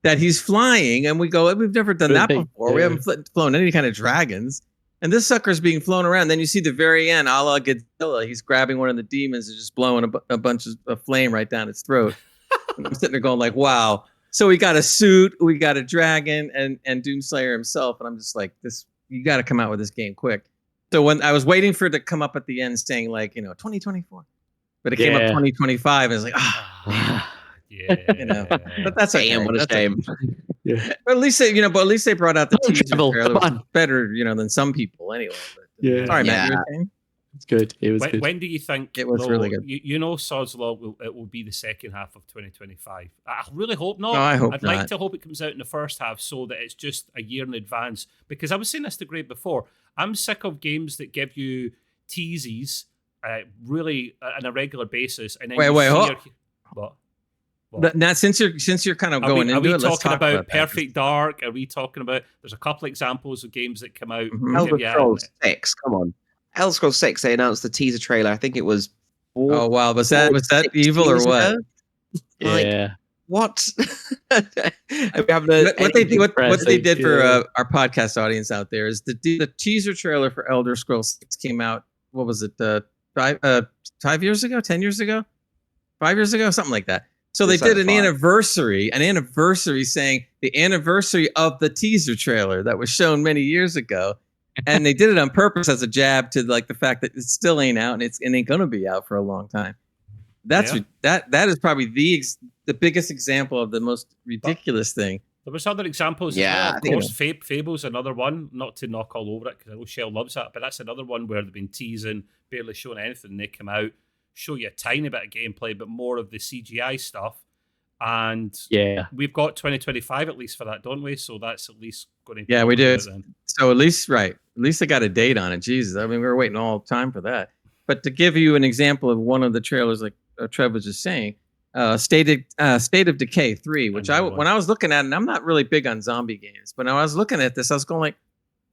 that he's flying, and we go, we've never done that before. We haven't flown any kind of dragons. And this sucker's being flown around. Then you see the very end, a la Godzilla. He's grabbing one of the demons and just blowing a bunch of flame right down its throat. And I'm sitting there going like, wow. So we got a suit, we got a dragon, and Doomslayer himself. And I'm just like, you got to come out with this game quick. So when I was waiting for it to come up at the end saying like, 2024. But it came up 2025, and it's like, yeah. But that's okay. Damn, what a shame. Yeah. But at least they brought out the teaser trailer. Come on. Better, than some people anyway. But, sorry, Matt. It's good. It was good. When do you think it was really good? Sod's Law will be the second half of 2025. I really hope not. No, I'd like to hope it comes out in the first half so that it's just a year in advance. Because I was saying this to Greg before. I'm sick of games that give you teases really on a regular basis, and then what? Now, since you're kind of going into it, let's talk about Perfect Dark. Are we talking about? There's a couple examples of games that come out. Elder Scrolls 6. Come on, Elder Scrolls 6. They announced the teaser trailer. I think it was. Oh wow, was that evil or what? Yeah. What? What they did for our podcast audience out there is the teaser trailer for Elder Scrolls 6 came out. What was it? 5 years ago? 10 years ago? 5 years ago? Something like that. So they did an anniversary saying the anniversary of the teaser trailer that was shown many years ago. And they did it on purpose as a jab to like the fact that it still ain't out and it ain't going to be out for a long time. That's that is probably the biggest example of the most ridiculous thing. There was other examples. Yeah, Of course, Fable's another one. Not to knock all over it because I know Shell loves that, but that's another one where they've been teasing, barely showing anything. They come out, show you a tiny bit of gameplay, but more of the CGI stuff. And we've got 2025 at least for that, don't we? So that's at least going to we do. Then. So at least they got a date on it. Jesus, I mean, we were waiting all the time for that. But to give you an example of one of the trailers, like Trev was just saying. State of Decay 3, which when I was looking at it, and I'm not really big on zombie games, but when I was looking at this, I was going like,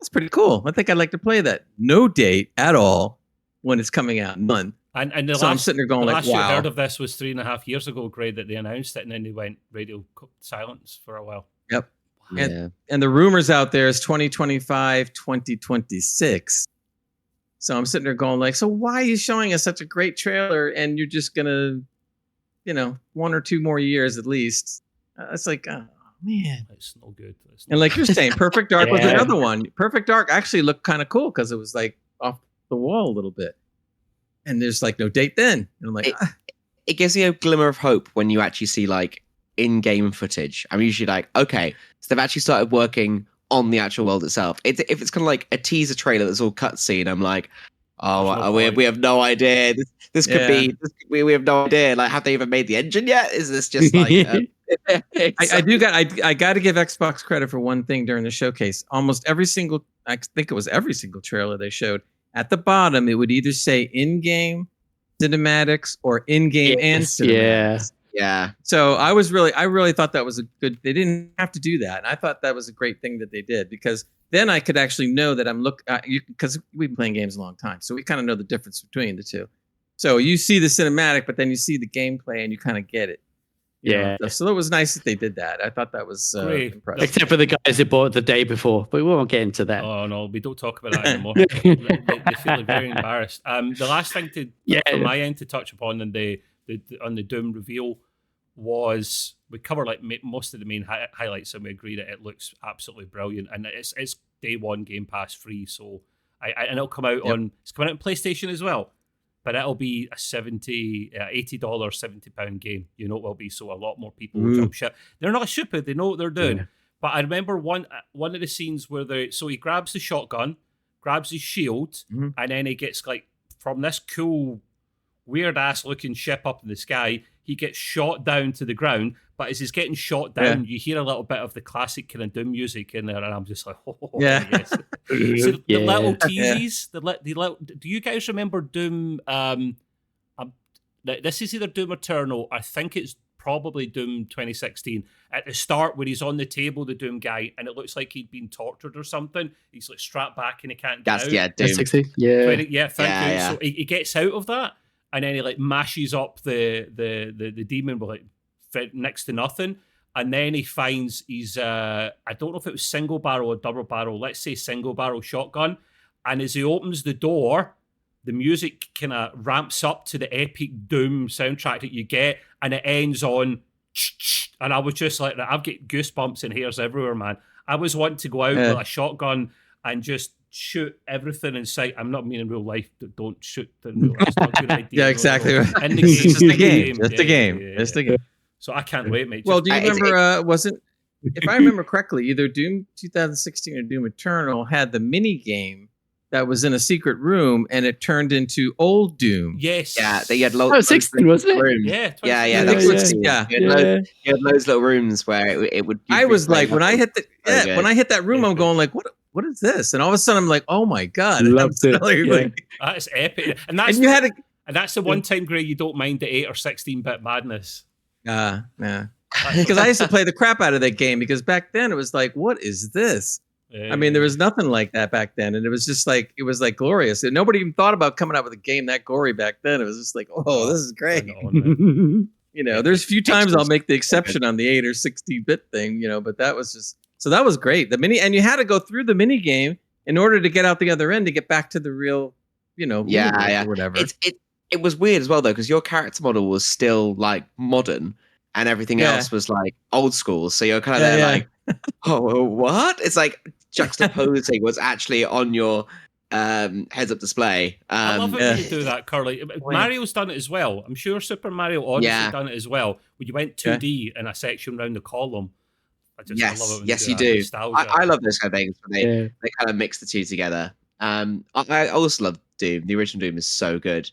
that's pretty cool. I think I'd like to play that. No date at all when it's coming out. None. And I'm sitting there going like, wow. The last you heard of this was 3.5 years ago, Greg, that they announced it, and then they went radio silence for a while. Yep. And the rumors out there is 2025, 2026. So I'm sitting there going like, so why are you showing us such a great trailer and you're just going to 1 or 2 more years at least. It's like, oh man, it's no good. And like you're saying, Perfect Dark was another one. Perfect Dark actually looked kind of cool because it was like off the wall a little bit. And there's like no date then. And I'm like, it gives you a glimmer of hope when you actually see like in-game footage. I'm usually like, okay, so they've actually started working on the actual world itself. If it's kind of like a teaser trailer that's all cutscene, I'm like, we have no idea. This could be. We have no idea. Like, have they even made the engine yet? Is this just like? I got to give Xbox credit for one thing during the showcase. Almost every single, I think it was every single trailer they showed. At the bottom, it would either say in-game cinematics or in-game and cinematics. Yeah. So I really thought that was a good. They didn't have to do that, and I thought that was a great thing that they did because. Then I could actually know that I'm because we've been playing games a long time, so we kind of know the difference between the two. So you see the cinematic, but then you see the gameplay, and you kind of get it. So it was nice that they did that. I thought that was impressive. Except for the guys who bought it the day before, but we won't get into that. Oh no, we don't talk about that anymore. they feel very embarrassed. The last thing from my end to touch upon on the Doom reveal was we cover like most of the main highlights, and we agree that it looks absolutely brilliant, and it's day one Game Pass free. So and it'll come out it's coming out on PlayStation as well, but it'll be a $80, £70 game. You know it will be. So a lot more people will jump ship. They're not stupid. They know what they're doing. Yeah. But I remember one of the scenes where he grabs the shotgun, grabs his shield, and then he gets like from this cool, weird ass looking ship up in the sky. He gets shot down to the ground, but as he's getting shot down, you hear a little bit of the classic kind of Doom music in there, and I'm just like, yes. So the little teases, do you guys remember Doom? This is either Doom Eternal. I think it's probably Doom 2016. At the start, when he's on the table, the Doom guy, and it looks like he'd been tortured or something. He's like strapped back and he can't get out. Doom. 16. Thank you. So he gets out of that. And then he like mashes up the demon with like next to nothing, and then he finds his I don't know if it was single barrel or double barrel. Let's say single barrel shotgun. And as he opens the door, the music kind of ramps up to the epic Doom soundtrack that you get, and it ends on. And I was just like, I've got goosebumps and hairs everywhere, man. I was wanting to go out with a shotgun and just shoot everything in sight. I'm not meaning in real life. Don't shoot. That's not a good idea. Yeah, exactly. In the game, just the game. Just the game. So I can't wait, mate. Well, do you remember? If I remember correctly, either Doom 2016 or Doom Eternal had the mini game that was in a secret room, and it turned into old Doom. Yes. Yeah, they had loads. 16, wasn't it? Rooms. Yeah. You had those little rooms where it would. I was like, when I hit that room, I'm going like, what is this? And all of a sudden, I'm like, oh my god, loved it. That's epic. And that's the one time, Greg, you don't mind the 8 or 16-bit madness. Yeah. Because I used to play the crap out of that game because back then it was like, what is this? I mean, there was nothing like that back then, and it was just like glorious. And nobody even thought about coming out with a game that gory back then. It was just like, oh, this is great. There's a few times I'll make the exception on the 8 or 16-bit thing, but that was just. So that was great. And you had to go through the mini game in order to get out the other end to get back to the real, or whatever. It was weird as well though, because your character model was still like modern, and everything else was like old school. So you're kind of like, oh, what? It's like juxtaposing what's actually on your heads-up display. I love it when you do that, Curly. Mario's done it as well. I'm sure Super Mario Odyssey done it as well. When you went 2D in a section around the column. I love it when you do. do. Nostalgia. I love those kind of things when they kind of mix the two together. I also love Doom. The original Doom is so good,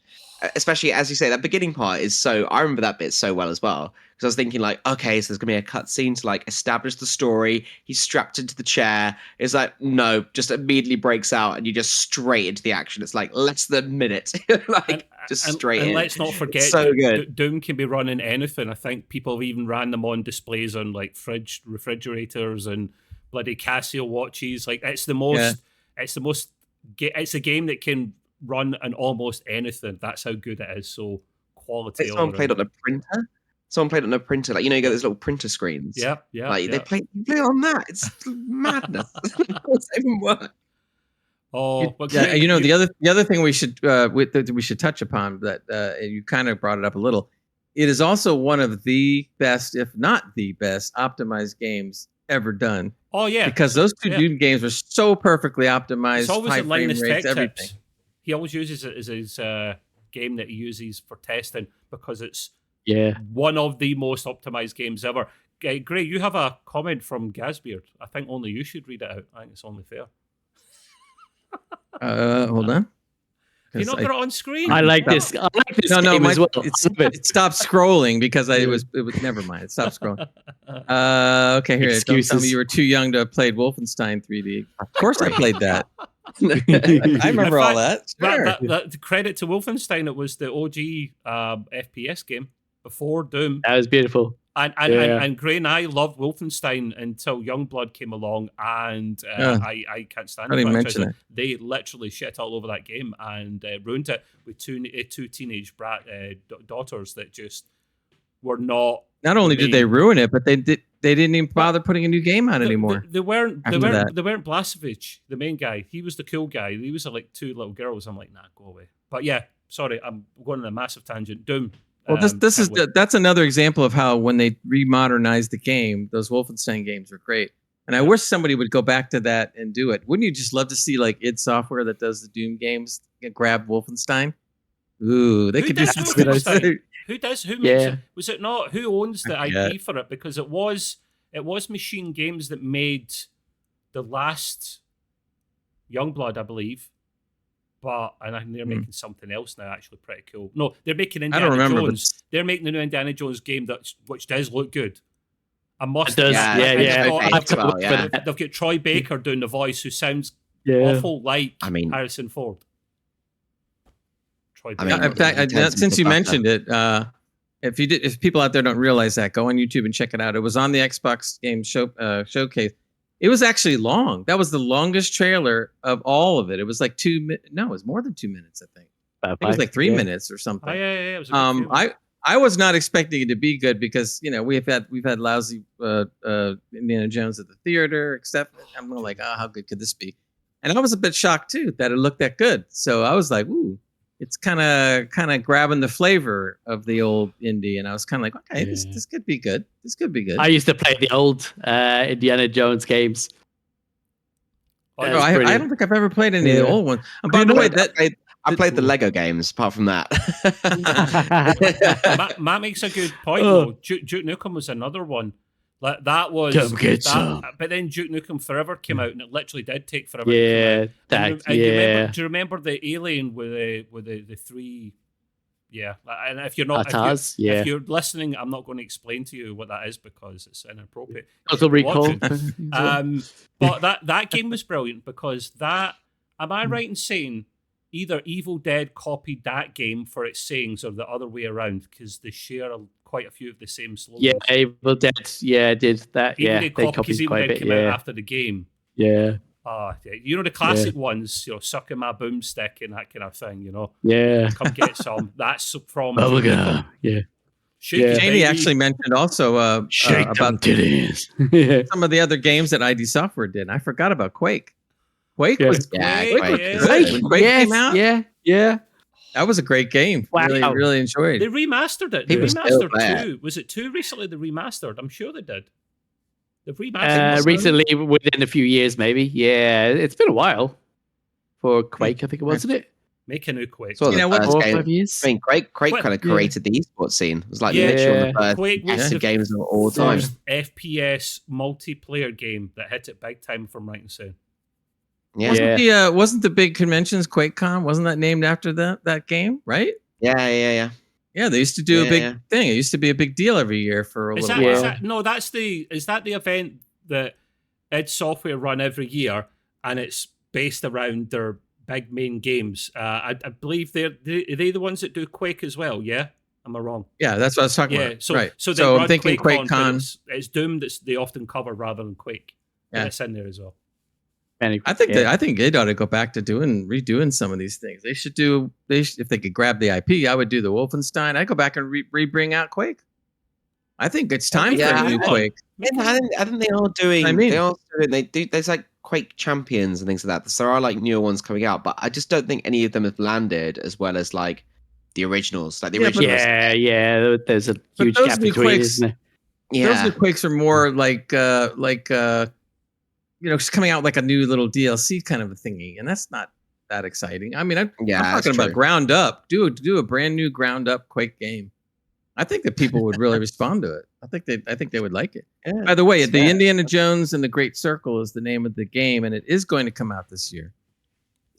especially as you say, that beginning part is so. I remember that bit so well as well because I was thinking like, okay, so there's gonna be a cutscene to like establish the story. He's strapped into the chair. It's like no, just immediately breaks out and you just straight into the action. It's like less than a minute, straight in. And let's not forget, so good. Doom can be running anything. I think people have even ran them on displays on like refrigerators and bloody Casio watches. Like it's the most. It's a game that can run on almost anything. That's how good it is. So quality. Someone played on a printer. Like you got those little printer screens. Yeah. Like they play on that. It's madness. It's even worse. Oh, yeah. The other thing we should touch upon that you kind of brought it up a little. It is also one of the best, if not the best, optimized games ever done. Oh yeah, because those two Doom games were so perfectly optimized. It's always high in Linus frame rates, Tech everything. Tips. He always uses it as his game that he uses for testing because it's one of the most optimized games ever. Gray, you have a comment from Gazbeard. I think only you should read it out. I think it's only fair. Hold on. You not got it on screen. I like this game as well. It stopped scrolling because it was never mind. It stopped scrolling. Okay, here. Don't tell me you were too young to have played Wolfenstein 3D. Of course I played that. I remember all that. Sure. That credit to Wolfenstein, it was the OG FPS game before Doom. That was beautiful. And Gray and I loved Wolfenstein until Youngblood came along, and I can't stand it. They literally shit all over that game and ruined it with two teenage daughters that just were not. Not only did they ruin it, but they didn't even bother putting a new game out anymore. They weren't Blasevich, the main guy. He was the cool guy. He was like two little girls. I'm like, nah, go away. But yeah, sorry, I'm going on a massive tangent. Doom. Well, that's another example of how when they remodernized the game, those Wolfenstein games were great. And I wish somebody would go back to that and do it. Wouldn't you just love to see like id Software that does the Doom games grab Wolfenstein? Ooh, they could do something. Who does? Who makes it? Was it not? Who owns the IP for it? Because it was Machine Games that made the last Youngblood, I believe. And they're making something else now, actually pretty cool. No, they're making Indiana Jones. They're making the new Indiana Jones game which does look good. I must. It does. They've got Troy Baker doing the voice, who sounds awful like Harrison Ford. Troy Baker. In fact, since you mentioned it, if people out there don't realize that, go on YouTube and check it out. It was on the Xbox Game Showcase. It was actually long. That was the longest trailer of all of it. It was like it was more than 2 minutes, I think. It was like 3 minutes or something. It was I was not expecting it to be good because we've had lousy Indiana Jones at the theater, except I'm like, how good could this be? And I was a bit shocked too that it looked that good. So I was like, ooh, it's kind of grabbing the flavor of the old indie, and I was kind of like, okay, this could be good. This could be good. I used to play the old Indiana Jones games. I don't think I've ever played any of the old ones. By the way, I played the Lego games. Apart from that, Matt makes a good point. Though. Duke Nukem was another one. Like that was. Come get some. But then Duke Nukem Forever came out, and it literally did take forever. Yeah, do you remember the alien with the three? Yeah, and if you're not, if you're listening, I'm not going to explain to you what that is because it's inappropriate. Total Recall. But that game was brilliant because that. Am I right in saying either Evil Dead copied that game for its sayings or the other way around because they share quite a few of the same slogans? Yeah, Evil Dead. Yeah, did that. They copied quite a bit. Came out after the game. Yeah. The classic ones, sucking my boomstick and that kind of thing, Yeah. Come get some. That's from Bubblegum. Yeah. Janie actually mentioned also about titties. some of the other games that ID Software did. I forgot about Quake. Quake was Quake. When Quake came out. Yeah. That was a great game. Wow. Really enjoyed They it. remastered it. They remastered 2. Was it 2 recently they remastered? I'm sure they did. They've remastered recently, within a few years, maybe. Yeah, it's been a while. for Quake, I think it was, wasn't it? Make a new Quake. So You know the what? first 4 or game, 5 years. I mean, Quake What? kind of created the esports scene. It was like Yeah. literally one of the first Quake was massive the games of all time. first FPS multiplayer game that hit it big time, if I'm right in saying. Yeah. Wasn't the big conventions QuakeCon? Wasn't that named after that game? Right? Yeah. Yeah, they used to do a big Yeah. thing. It used to be a big deal every year for a Is little that, while. is that no? Is that the event that id Software run every year, and it's based around their big main games? I believe are they the ones that do Quake as well? Yeah, am I wrong? Yeah, that's what I was talking Yeah, about. so right. so, they So run I'm thinking QuakeCon, but QuakeCon. it's Doom that they often cover rather than Quake. Yeah. And it's in there as well. I think they ought to go back to redoing some of these things. They should do. If they could grab the IP, I would do the Wolfenstein. I'd go back and bring out Quake. I think it's time for a new Quake. Yeah, I think they are doing. I mean- they are doing. They do. There's like Quake Champions and things like that. So there are like newer ones coming out, but I just don't think any of them have landed as well as like the originals. Like the Yeah, but- originals. Yeah. There's a huge those gap new between, Quakes- isn't there? Those new Quakes are more like just coming out like a new little DLC kind of a thingy, and that's not that exciting. I mean, I'm that's talking about true. ground up. Do a brand new ground up Quake game. I think that people would really respond to it. I think they would like it. Yeah, By the way, it's the fair. Indiana Jones and the Great Circle is the name of the game, and it is going to come out this year.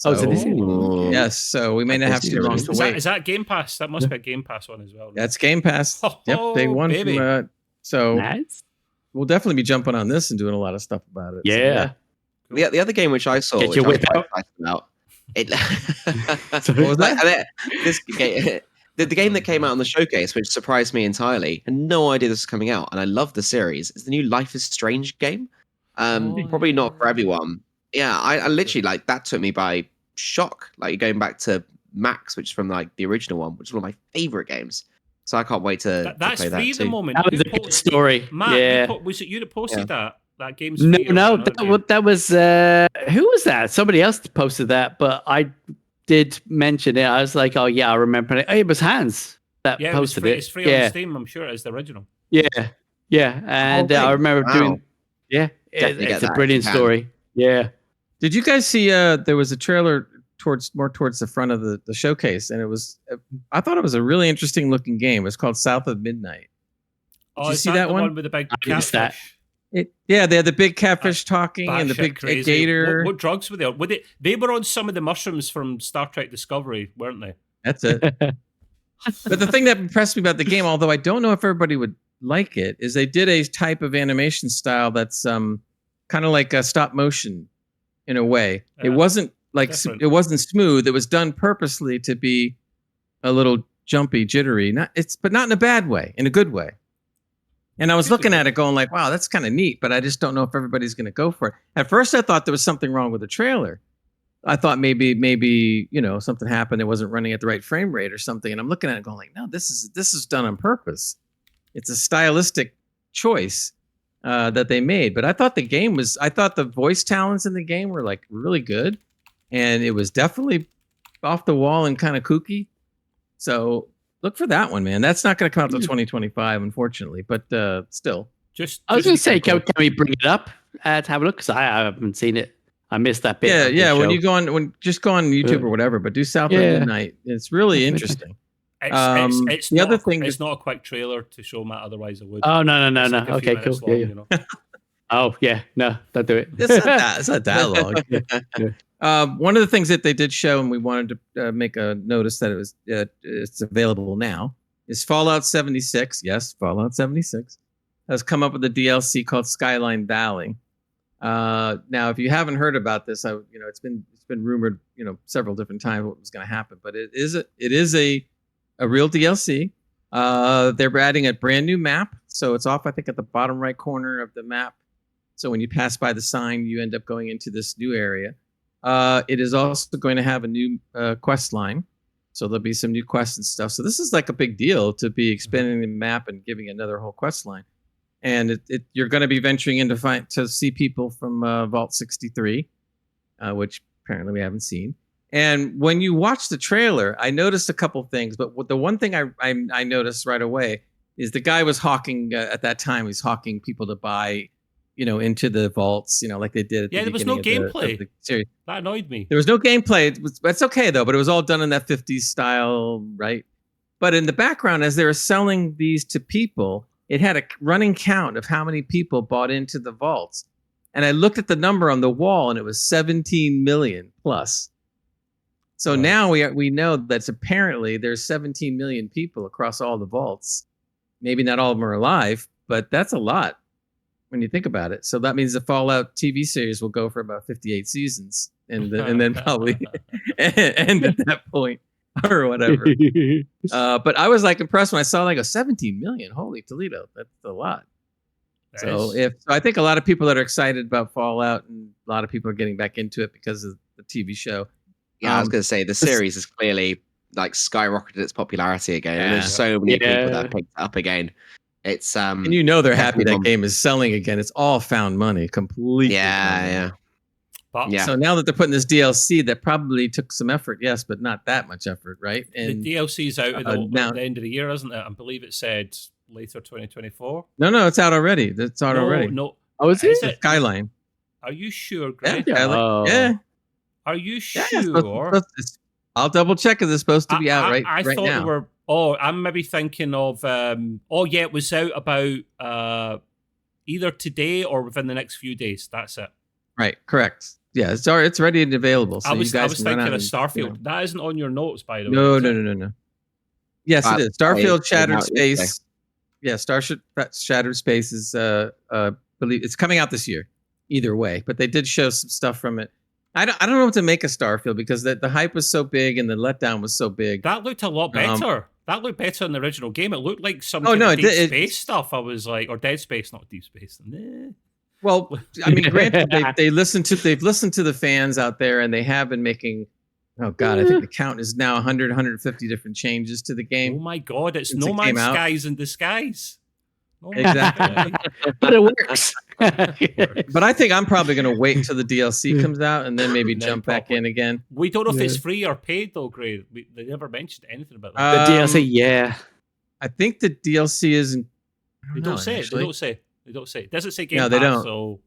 Oh, so this is- Ooh. Yes, so we may not have That's too long interesting. to wait. Is that Game Pass? That must be a Game Pass one as well. Right? That's Game Pass. Yep, they won baby. from. So Nice. we'll definitely be jumping on this and doing a lot of stuff about it. So, Yeah. The other game which I saw, Get which your I was whip quite out. excited about, it. What was that? This game, the game that came out on the showcase, which surprised me entirely, and no idea this was coming out, and I love the series. Is the new Life is Strange game. Probably not for everyone. Yeah, I literally like that took me by shock. Like going back to Max, which is from like the original one, which is one of my favorite games. So I can't wait to That's play free that at the too. moment. That was Who a good posted- story. Matt, Yeah. was it you that posted that? That game's No, free or no, another game? that was who was that? Somebody else posted that, but I did mention it. I was like, oh yeah, I remember it. Oh, it was Hans that Yeah, it was posted free. it. It's free on Steam. I'm sure it is the original. Yeah, and Okay. I remember Wow. doing. Yeah, Definitely get it's a that brilliant if you can. story. Yeah, Did you guys see? There was a trailer towards the front of the showcase, and it was. I thought it was a really interesting looking game. It was called South of Midnight. Oh, you is see that that the one? one with the big I missed that. catfish? Yeah, they had the big catfish talking and the Batshit big crazy. gator. What drugs were there? They were on some of the mushrooms from Star Trek Discovery, weren't they? That's it. But the thing that impressed me about the game, although I don't know if everybody would like it, is they did a type of animation style that's kind of like a stop motion in a way. It Yeah, wasn't like different. it wasn't smooth. It was done purposely to be a little jumpy, jittery. But not in a bad way, in a good way. And I was looking at it going like, wow, that's kind of neat, but I just don't know if everybody's going to go for it. At first I thought there was something wrong with the trailer. I thought maybe something happened. It wasn't running at the right frame rate or something. And I'm looking at it going like, no, this is done on purpose. It's a stylistic choice that they made. But I thought the voice talents in the game were like really good, and it was definitely off the wall and kind of kooky. So look for that one, man. That's not going to come out till 2025, unfortunately. But still, I was going to say, cool. can we bring it up to have a look? Because I haven't seen it. I missed that bit. of the Yeah. When show. you go on, just go on YouTube or whatever, but do South of Yeah. Midnight. It's really interesting. It's the not other thing it's not a quick trailer to show Matt. Otherwise, I would. Oh no. It's like a few Okay, cool. minutes long, Yeah. you know. Oh yeah, no, don't do it. It's not that long. One of the things that they did show, and we wanted to make a notice that it's available now, is Fallout 76. Yes, Fallout 76 has come up with a DLC called Skyline Valley. Now, if you haven't heard about this, it's been rumored, several different times what was going to happen, but it is a real DLC. They're adding a brand new map, so it's off, I think, at the bottom right corner of the map. So when you pass by the sign, you end up going into this new area. It is also going to have a new quest line, so there'll be some new quests and stuff. So this is like a big deal to be expanding the map and giving another whole quest line. And you're going to be venturing in to see people from Vault 63, which apparently we haven't seen. And when you watch the trailer, I noticed a couple things. But the one thing I noticed right away is the guy was hawking at that time. He's hawking people to buy into the vaults, like they did at the there was no beginning of gameplay. the series. That annoyed me. There was no gameplay. That's okay though, but it was all done in that 50s style, right? But in the background, as they were selling these to people, it had a running count of how many people bought into the vaults. And I looked at the number on the wall, and it was 17 million plus. So now we know that apparently there's 17 million people across all the vaults. Maybe not all of them are alive, but that's a lot when you think about it. So that means the Fallout TV series will go for about 58 seasons, and then probably end at that point or whatever. But I was like impressed when I saw like a 17 million. Holy Toledo, that's a lot. So I think a lot of people that are excited about Fallout, and a lot of people are getting back into it because of the TV show. Yeah, I was going to say the series is clearly like skyrocketed its popularity again. And there's so many people that picked it up again. It's and they're happy that game is selling again. It's all found money completely. Yeah. So now that they're putting this DLC, that probably took some effort, yes, but not that much effort, right? And the DLC's out at the end of the year, isn't it? I believe it said later 2024. No, it's out already. It's out already. No. Oh, is it? Skyline. Are you sure, Greg? Yeah. Are you sure? I'll double check. Is it supposed to be out right I right thought now? They were. Oh, I'm maybe thinking of. It was out about either today or within the next few days. That's it. Right. Correct. Yeah. It's ready and available. So I was thinking of Starfield. That isn't on your notes, by the way. No. Yes, it is. Starfield Shattered Space. Yeah, Shattered Space is believe it's coming out this year. Either way, but they did show some stuff from it. I don't know what to make of Starfield because the hype was so big and the letdown was so big. That looked a lot better. That looked better in the original game. It looked like some Deep Space stuff. I was like, or Dead Space, not Deep Space. Nah. Well, I mean, granted, they've listened to the fans out there, and they have been making. Oh God, I think the count is now 100, 150 different changes to the game. Oh my God, it's No Man's Skies in disguise. Exactly. But it works. But I think I'm probably going to wait until the DLC comes out and then maybe jump back in again. We don't know if it's free or paid though, Gray. They never mentioned anything about that. The DLC, yeah. I think the DLC isn't. They don't say. It doesn't say Game no, Pass, they don't. so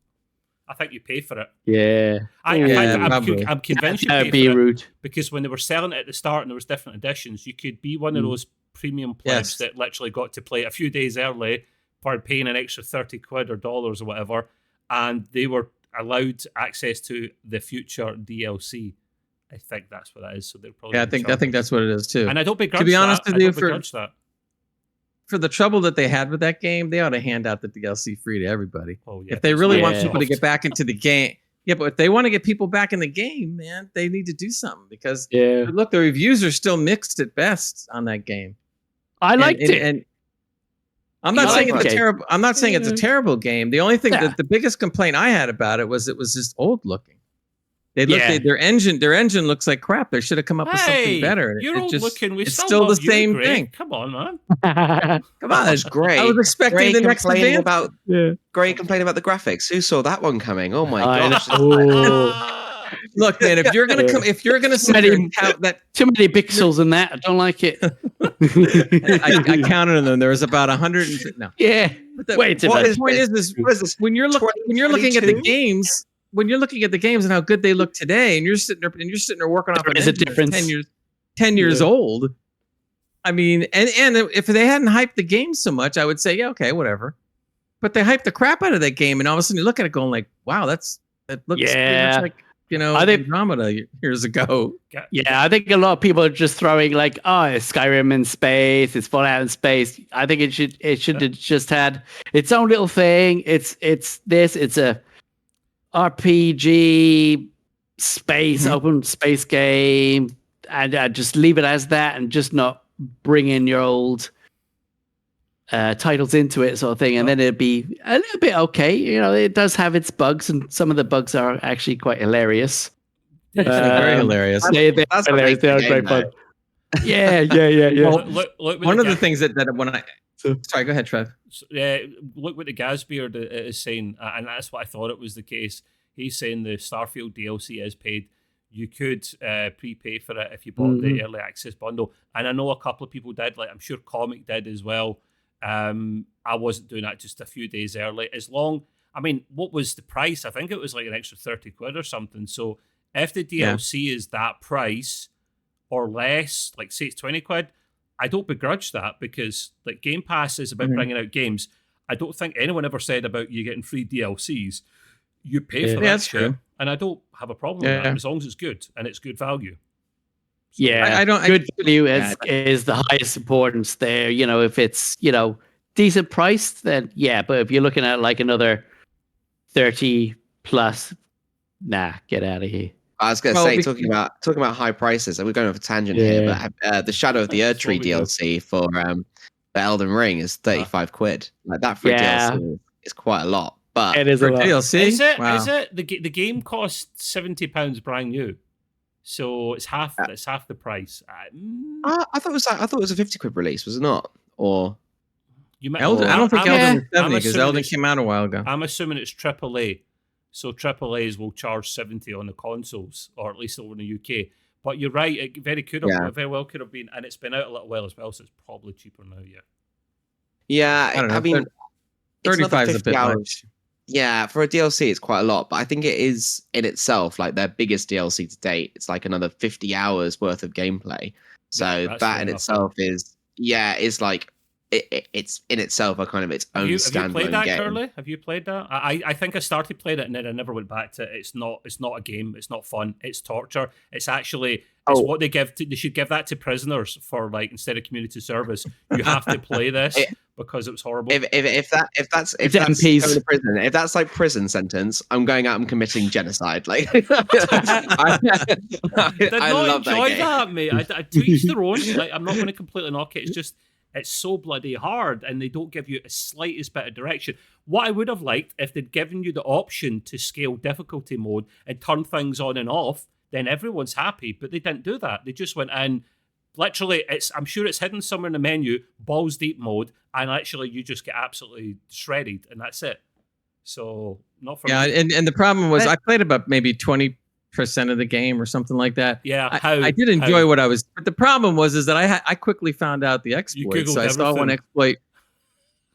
I think you pay for it. Yeah. I'm convinced you pay be for rude. it because when they were selling it at the start and there was different editions, you could be one of those premium plebs that literally got to play it a few days early for paying an extra 30 quid or dollars or whatever, and they were allowed access to the future DLC. I think that's what that is. So they're probably I think that's what it is too. And I don't begrudge to be honest that. with you, For the trouble that they had with that game, they ought to hand out the DLC free to everybody. Oh, yeah, if they really want people to get back into the game. Yeah, but if they want to get people back in the game, man, they need to do something because look, the reviews are still mixed at best on that game. I liked it. And I'm not saying it's a terrible. I'm not saying it's a terrible game. The only thing that the biggest complaint I had about it was just old looking. Their engine looks like crap. They should have come up with something better. You're old looking. It's still the same thing. Come on, man. Come on, it's great. I was expecting the next event. Great complaining about the graphics. Who saw that one coming? Oh my gosh. Look, man, if you're gonna sit there and count that too many pixels in that, I don't like it. I counted them. There was about 100. No. Yeah. The point is when you're looking at the games. When you're looking at the games and how good they look today, and you're sitting there working off a difference. 10 years old. I mean, and if they hadn't hyped the game so much, I would say, yeah, okay, whatever. But they hyped the crap out of that game, and all of a sudden you look at it going like, wow, that looks pretty much like Andromeda years ago. Yeah, I think a lot of people are just throwing like, oh, it's Skyrim in space, it's Fallout in space. I think it should have just had its own little thing. It's a RPG space, open space game, and just leave it as that and just not bring in your old titles into it sort of thing. And then it'd be a little bit okay. You know, it does have its bugs, and some of the bugs are actually quite hilarious. Very hilarious. They're hilarious. They are great fun. Yeah. Well, look one of the things that when I... Sorry, go ahead, Trev. Look what the Gasbeard is saying, and that's what I thought it was the case. He's saying the Starfield DLC is paid. You could prepay for it if you bought the early access bundle, and I know a couple of people did. Like I'm sure Comic did as well. I wasn't doing that just a few days early. I mean, what was the price? I think it was like an extra 30 quid or something. So if the DLC is that price or less, like say it's 20 quid, I don't begrudge that, because like Game Pass is about bringing out games. I don't think anyone ever said about you getting free DLCs. You pay for that shit, and I don't have a problem with that as long as it's good and it's good value. So, I don't. Good value is the highest importance there. You know, if it's decent price, then yeah. But if you're looking at like another 30 plus, nah, get out of here. I was going to say, talking about high prices, and we're going off a tangent here, but the Shadow of the Erdtree DLC for the Elden Ring is 35 quid. Like that free DLC is quite a lot. But it is a lot. DLC. Is it? Wow. Is it? The game costs £70 brand new, so it's half. It's half the price. I thought it was a 50 quid release, was it not? Or Elden? I don't think Elden was 70 because Elden came out a while ago. I'm assuming it's AAA. So AAAs will charge 70 on the consoles, or at least over in the UK. But you're right; it very well could have been, and it's been out a little while as well, so it's probably cheaper now. Yeah, I mean, 35 is a bit much. Yeah, for a DLC, it's quite a lot, but I think it is in itself like their biggest DLC to date. It's like another 50 hours worth of gameplay. So that in itself is like. It's in itself a kind of its own standalone game. Have you played that, Curly? Have you played that? I think I started playing it and then I never went back to it. It's not a game. It's not fun. It's torture. It's actually what they give. They should give that to prisoners for like instead of community service. You have to play this because it was horrible. If that's going to prison, if that's like prison sentence, I'm going out and committing genocide. Like I love enjoy that, mate. I to each their own. Like I'm not going to completely knock it. It's just. It's so bloody hard, and they don't give you a slightest bit of direction. What I would have liked if they'd given you the option to scale difficulty mode and turn things on and off, then everyone's happy. But they didn't do that. They just went in. Literally, I'm sure it's hidden somewhere in the menu, balls deep mode, and actually you just get absolutely shredded, and that's it. So not for me. And the problem was I played about maybe 20% of the game or something like that. Yeah, I did enjoy what I was, but the problem was that I quickly found out the exploit. So I saw one exploit.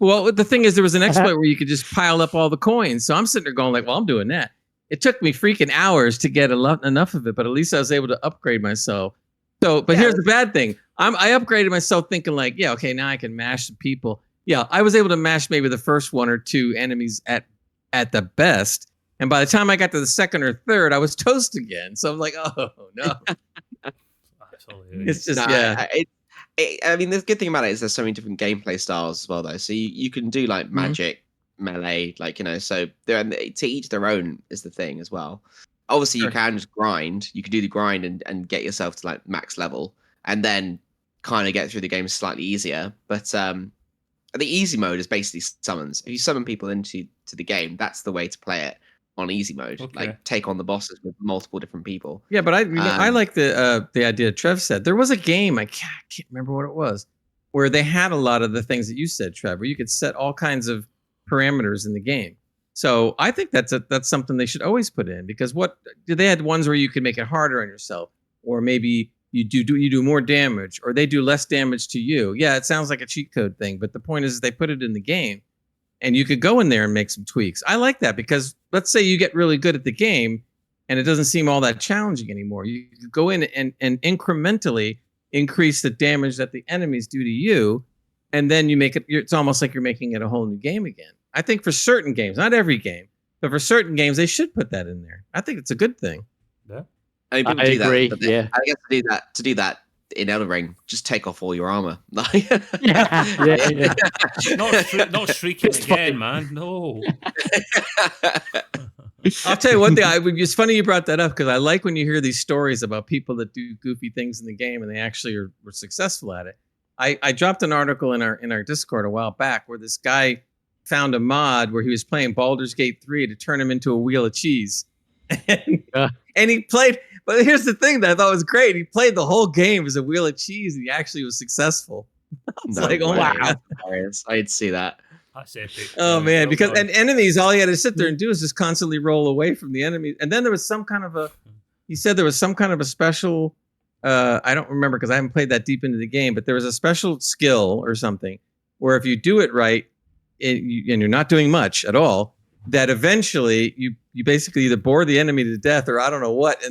Well, the thing is, there was an exploit where you could just pile up all the coins. So I'm sitting there going like, well, I'm doing that. It took me freaking hours to get enough of it, but at least I was able to upgrade myself. So, but here's the bad thing. I upgraded myself thinking like, yeah, okay, now I can mash some people. Yeah, I was able to mash maybe the first one or two enemies at the best. And by the time I got to the second or third, I was toast again. So I'm like, oh no. It's just I mean, the good thing about it is there's so many different gameplay styles as well, though. So you can do like magic, melee, like so they're to each their own is the thing as well. Obviously, you can just grind. You can do the grind and get yourself to like max level, and then kind of get through the game slightly easier. But the easy mode is basically summons. If you summon people into the game, that's the way to play it. On easy mode, like take on the bosses with multiple different people. Yeah, but I like the idea Trev said. There was a game, I can't remember what it was, where they had a lot of the things that you said, Trev, where you could set all kinds of parameters in the game. So I think that's something they should always put in, because they had ones where you could make it harder on yourself, or maybe you do more damage, or they do less damage to you. Yeah, it sounds like a cheat code thing, but the point is they put it in the game. And you could go in there and make some tweaks. I like that, because let's say you get really good at the game and it doesn't seem all that challenging anymore. You could go in and incrementally increase the damage that the enemies do to you. And then you make it, it's almost like you're making it a whole new game again. I think for certain games, not every game, but for certain games, they should put that in there. I think it's a good thing. Yeah. I agree. I guess to do that in Elden Ring, just take off all your armor. Not shrieking again, man. No. I'll tell you one thing. It's funny you brought that up, because I like when you hear these stories about people that do goofy things in the game and they actually were successful at it. I dropped an article in our Discord a while back where this guy found a mod where he was playing Baldur's Gate 3 to turn him into a wheel of cheese. And he played. But here's the thing that I thought was great. He played the whole game as a wheel of cheese, and he actually was successful. Wow. I'd see that. That's epic. Oh, man. Because enemies, all he had to sit there and do is just constantly roll away from the enemy. And then there was some kind of he said there was some kind of a special, I don't remember because I haven't played that deep into the game, but there was a special skill or something where if you do it right, and you're not doing much at all, that eventually you basically either bore the enemy to death or I don't know what,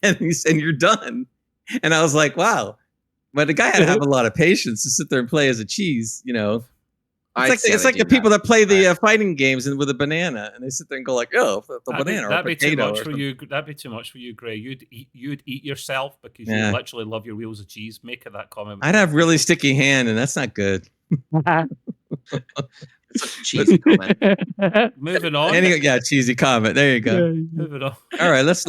and you're done. And I was like, wow. But the guy had to have a lot of patience to sit there and play as a cheese, you know. It's like the people that play the fighting games and with a banana, and they sit there and go like, "Oh, the banana." That'd be too much for you. That'd be too much for you, Gray. You'd eat yourself because you literally love your wheels of cheese. Make it that comment. I'd have really sticky hand, and that's not good. It's such a cheesy comment. Moving on. Cheesy comment. There you go. Moving on. All right, let's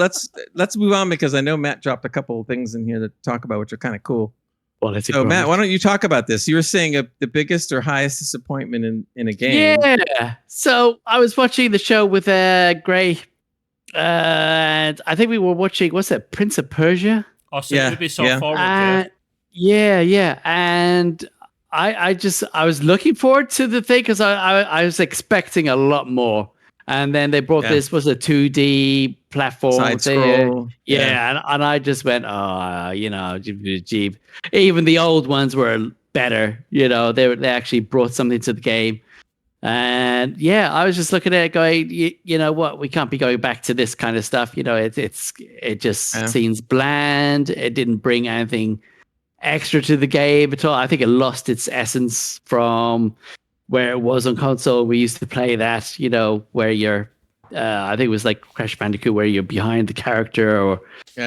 move on because I know Matt dropped a couple of things in here to talk about, which are kind of cool. Well, so Matt, why don't you talk about this? You were saying the biggest or highest disappointment in a game. Yeah. So I was watching the show with Gray, and I think we were watching, what's that, Prince of Persia? Oh, so Ubisoft Forward. Yeah. And I was looking forward to the thing because I was expecting a lot more. And then they brought this, was a 2D platform. Side scroll. Yeah. And I just went, Jeep. Even the old ones were better. You know, they actually brought something to the game. And yeah, I was just looking at it going, you know what, we can't be going back to this kind of stuff. You know, it just seems bland. It didn't bring anything extra to the game at all. I think it lost its essence from where it was on console. We used to play that, you know, where you're, I think it was like Crash Bandicoot, where you're behind the character or,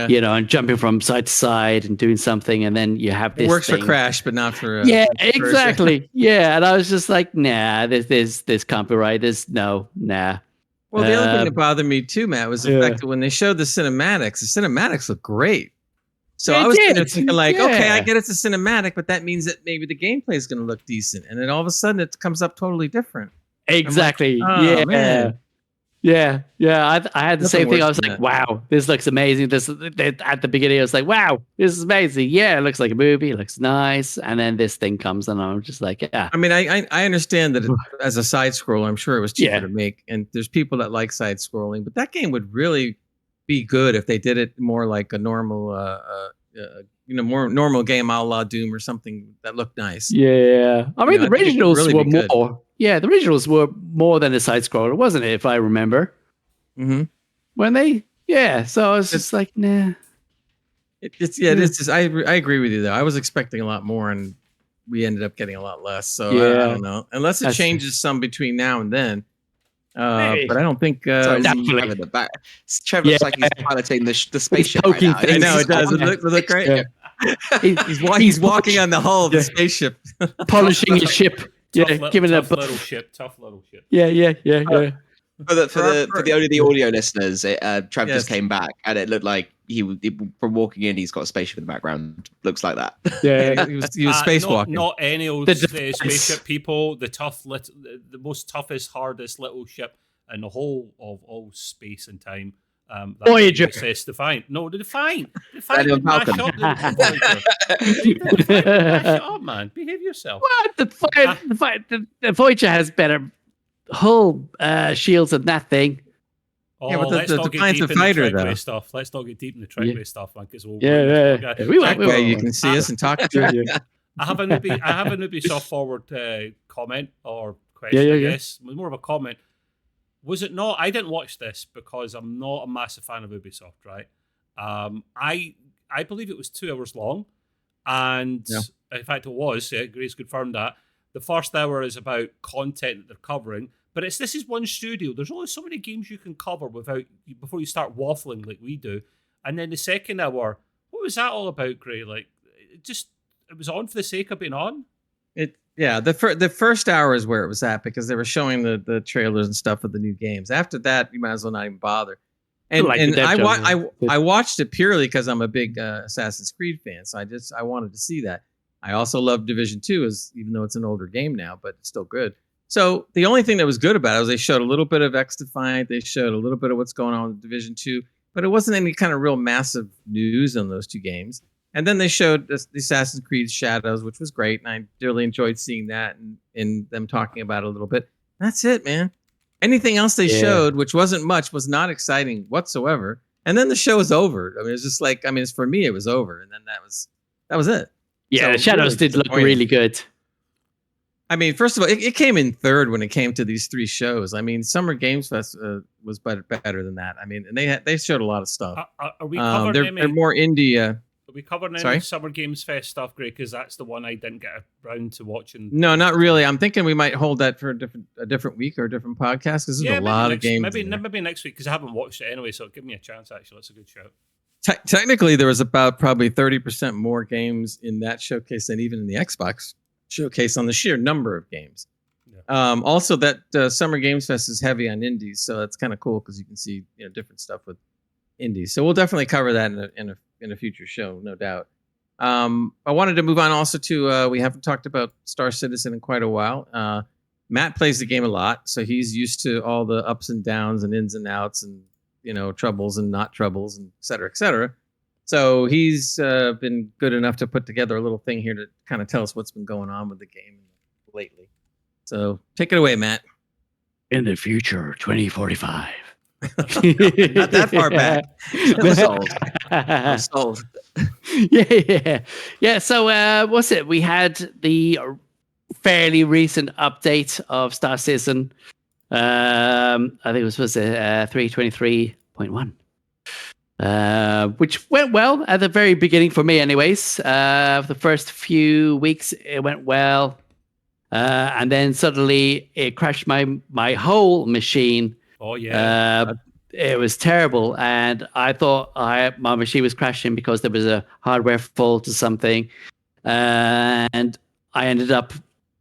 you know, and jumping from side to side and doing something. And then you have this. It works thing. for Crash, but not for. Yeah, exactly. Yeah. And I was just like, nah, this can't be right. Nah. Well, the other thing that bothered me too, Matt, was the fact that when they showed the cinematics look great. So I was thinking like, okay, I get it's a cinematic, but that means that maybe the gameplay is going to look decent. And then all of a sudden it comes up totally different. Exactly. Like, man. Yeah. I had the same thing. I was like, wow, this looks amazing. At the beginning, I was like, wow, this is amazing. Yeah, it looks like a movie. It looks nice. And then this thing comes and I'm just like, yeah. I mean, I understand that as a side scroller, I'm sure it was cheaper to make. And there's people that like side scrolling, but that game would really be good if they did it more like a normal, more normal game a la Doom or something that looked nice. Yeah. I mean, the originals really were more. Yeah, the originals were more than a side scroller, wasn't it? If I remember. Mm-hmm. When they, so I was just like, nah. It's just, I agree with you though. I was expecting a lot more, and we ended up getting a lot less. So I don't know, unless it changes some between now and then. But I don't think. Definitely. In the back. Trevor looks like he's piloting the spaceship right now. I know it does. It look great. Yeah. He's walking on the hull of the spaceship, polishing his ship. Giving it a little ship. Tough little ship. Yeah. For the only the audio listeners, Trev just came back, and it looked like from walking in, he's got a spaceship in the background. Looks like that. Yeah, he was spacewalking. Not any old spaceship, people. The most toughest, hardest little ship in the whole of all space and time. Voyager. Define. No, the Define. Falcon. Shut up, man. Behave yourself. What? The Voyager has better hull shields than that thing. Oh, but let's not get deep in the Trek stuff. Let's not get deep in the Trek stuff, man. Because you can see us and talk to you. I have a Ubisoft Forward comment or question. I guess it was more of a comment. Was it not? I didn't watch this because I'm not a massive fan of Ubisoft, right? I believe it was 2 hours long, and in fact it was. Grace confirmed that. The first hour is about content that they're covering, but this is one studio. There's only so many games you can cover before you start waffling like we do. And then the second hour, what was that all about, Gray? Like, it was on for the sake of being on. The first hour is where it was at because they were showing the trailers and stuff of the new games. After that, you might as well not even bother. And I watched it purely because I'm a big Assassin's Creed fan, so I wanted to see that. I also love Division 2, even though it's an older game now, but it's still good. So the only thing that was good about it was they showed a little bit of X-Defiant, they showed a little bit of what's going on with Division 2, but it wasn't any kind of real massive news on those two games. And then they showed the Assassin's Creed Shadows, which was great, and I really enjoyed seeing that and them talking about it a little bit. That's it, man. Anything else they showed, which wasn't much, was not exciting whatsoever. And then the show was over. I mean, it's just like, for me, it was over, and then that was it. Yeah, so the Shadows did look really good. I mean, first of all, it came in third when it came to these 3 shows. I mean, Summer Games Fest was better than that. I mean, and they showed a lot of stuff. Are we covering they're more indie. Are we covering any Summer Games Fest stuff, Greg? Because that's the one I didn't get around to watching. No, not really. I'm thinking we might hold that for a different week or a different podcast because there's a lot of games. Maybe next week because I haven't watched it anyway. So give me a chance. Actually, that's a good show. Technically, there was about probably 30% more games in that showcase than even in the Xbox showcase on the sheer number of games. Yeah. Also, that Summer Games Fest is heavy on indies, so that's kind of cool because you can see different stuff with indies. So we'll definitely cover that in a future show, no doubt. I wanted to move on also to we haven't talked about Star Citizen in quite a while. Matt plays the game a lot, so he's used to all the ups and downs and ins and outs and troubles and not troubles and et cetera, et cetera. So he's been good enough to put together a little thing here to kind of tell us what's been going on with the game lately. So take it away, Matt. In the future, 2045. Not that far back. I'm sold. Yeah. So what's it? We had the fairly recent update of Star Citizen. I think it was 3.23.1. Which went well at the very beginning for me anyways. The first few weeks it went well. And then suddenly it crashed my whole machine. Oh yeah. It was terrible, and I thought my machine was crashing because there was a hardware fault or something. And I ended up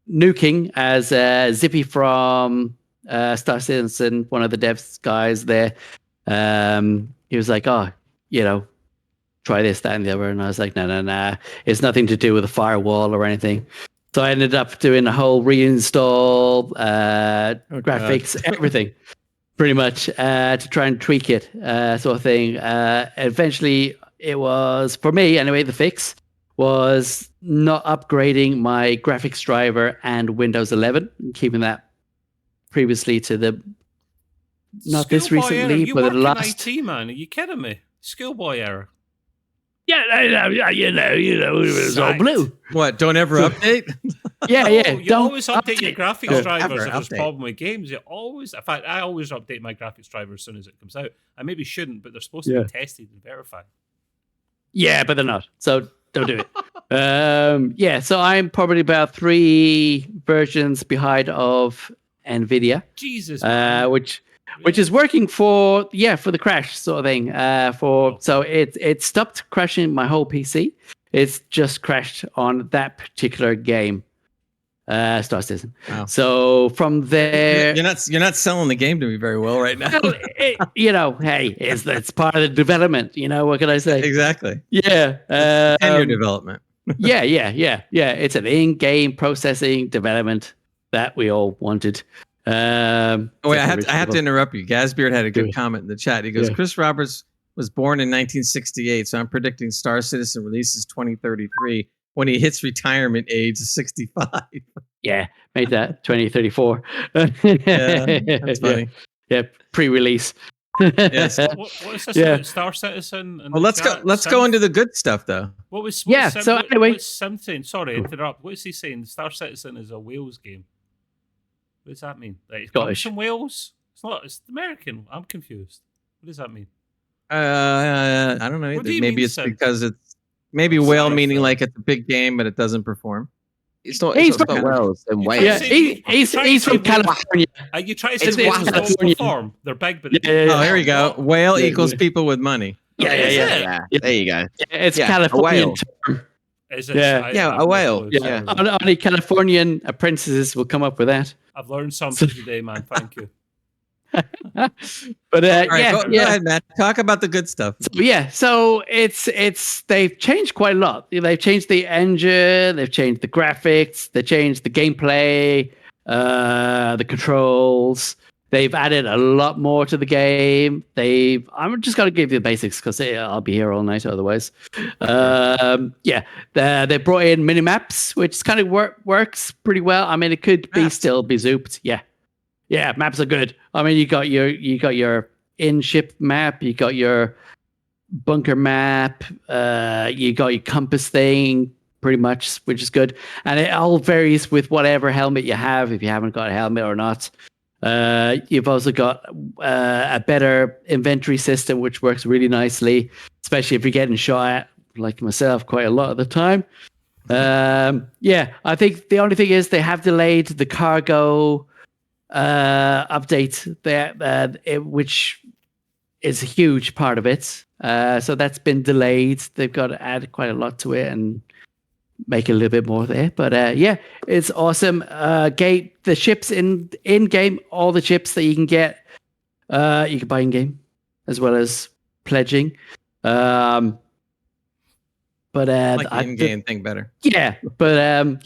nuking as Zippy from Star Citizen, one of the devs guys there. He was like, try this, that, and the other. And I was like, no. It's nothing to do with the firewall or anything. So I ended up doing a whole reinstall, graphics, everything, pretty much, to try and tweak it, sort of thing. Eventually, it was, for me anyway, the fix was not upgrading my graphics driver and Windows 11, keeping that previously to the... Not this recently, but the last. IT, man. Are you kidding me? Schoolboy error. Yeah, it was all blue. What? Don't ever update? Yeah. You Don't always update your graphics drivers if there's a update. problem with games. In fact, I always update my graphics driver as soon as it comes out. I maybe shouldn't, but they're supposed to be tested and verified. Yeah, but they're not. So don't do it. So I'm probably about 3 versions behind of NVIDIA. Jesus, which is working for the crash sort of thing. So it stopped crashing my whole PC. It's just crashed on that particular game, Star Citizen. Wow. So from there, you're not selling the game to me very well right now. Hey, it's part of the development. What can I say? Exactly. Yeah. And your development. Yeah. It's an in-game processing development that we all wanted. Wait, I have to interrupt you. Gasbeard had a good comment in the chat. He goes, Chris Roberts was born in 1968, so I'm predicting Star Citizen releases 2033 when he hits retirement age of 65. Yeah, made that 2034. Yeah, that's funny. Yeah, pre-release. Yes. What is this about Star Citizen? Well, let's go into the good stuff though. Anyway, what's something? Sorry, interrupt. What is he saying? Star Citizen is a Wales game. What does that mean? Like, it comes from Wales? It's not. It's American. I'm confused. What does that mean? I don't know. Maybe it's because it's whale meaning like it's a big game, but it doesn't perform. It's not Wales and Wales. Yeah, he's from California. You try to say Wales don't perform. They're big, but oh, here we go. Whale equals people with money. Yeah. There you go. It's Californian term. Is it? A whale. Yeah. Only Californian apprentices will come up with that. I've learned something today, man. Thank you. But go ahead, Matt. Talk about the good stuff. So it's they've changed quite a lot. They've changed the engine, they've changed the graphics, they changed the gameplay, the controls. They've added a lot more to the game. I'm just gonna give you the basics because I'll be here all night otherwise. They brought in mini maps, which kind of works pretty well. I mean, it could still be zooped. Yeah, maps are good. I mean, you got your in-ship map, you got your bunker map, you got your compass thing, pretty much, which is good. And it all varies with whatever helmet you have, if you haven't got a helmet or not. You've also got a better inventory system, which works really nicely, especially if you're getting shot at, like myself, quite a lot of the time. I think the only thing is they have delayed the cargo update there, which is a huge part of it. So that's been delayed. They've got to add quite a lot to it and make it a little bit more there. But it's awesome. The ships in game, all the ships that you can get, you can buy in game as well as pledging. But I like the in-game thing better. Yeah, but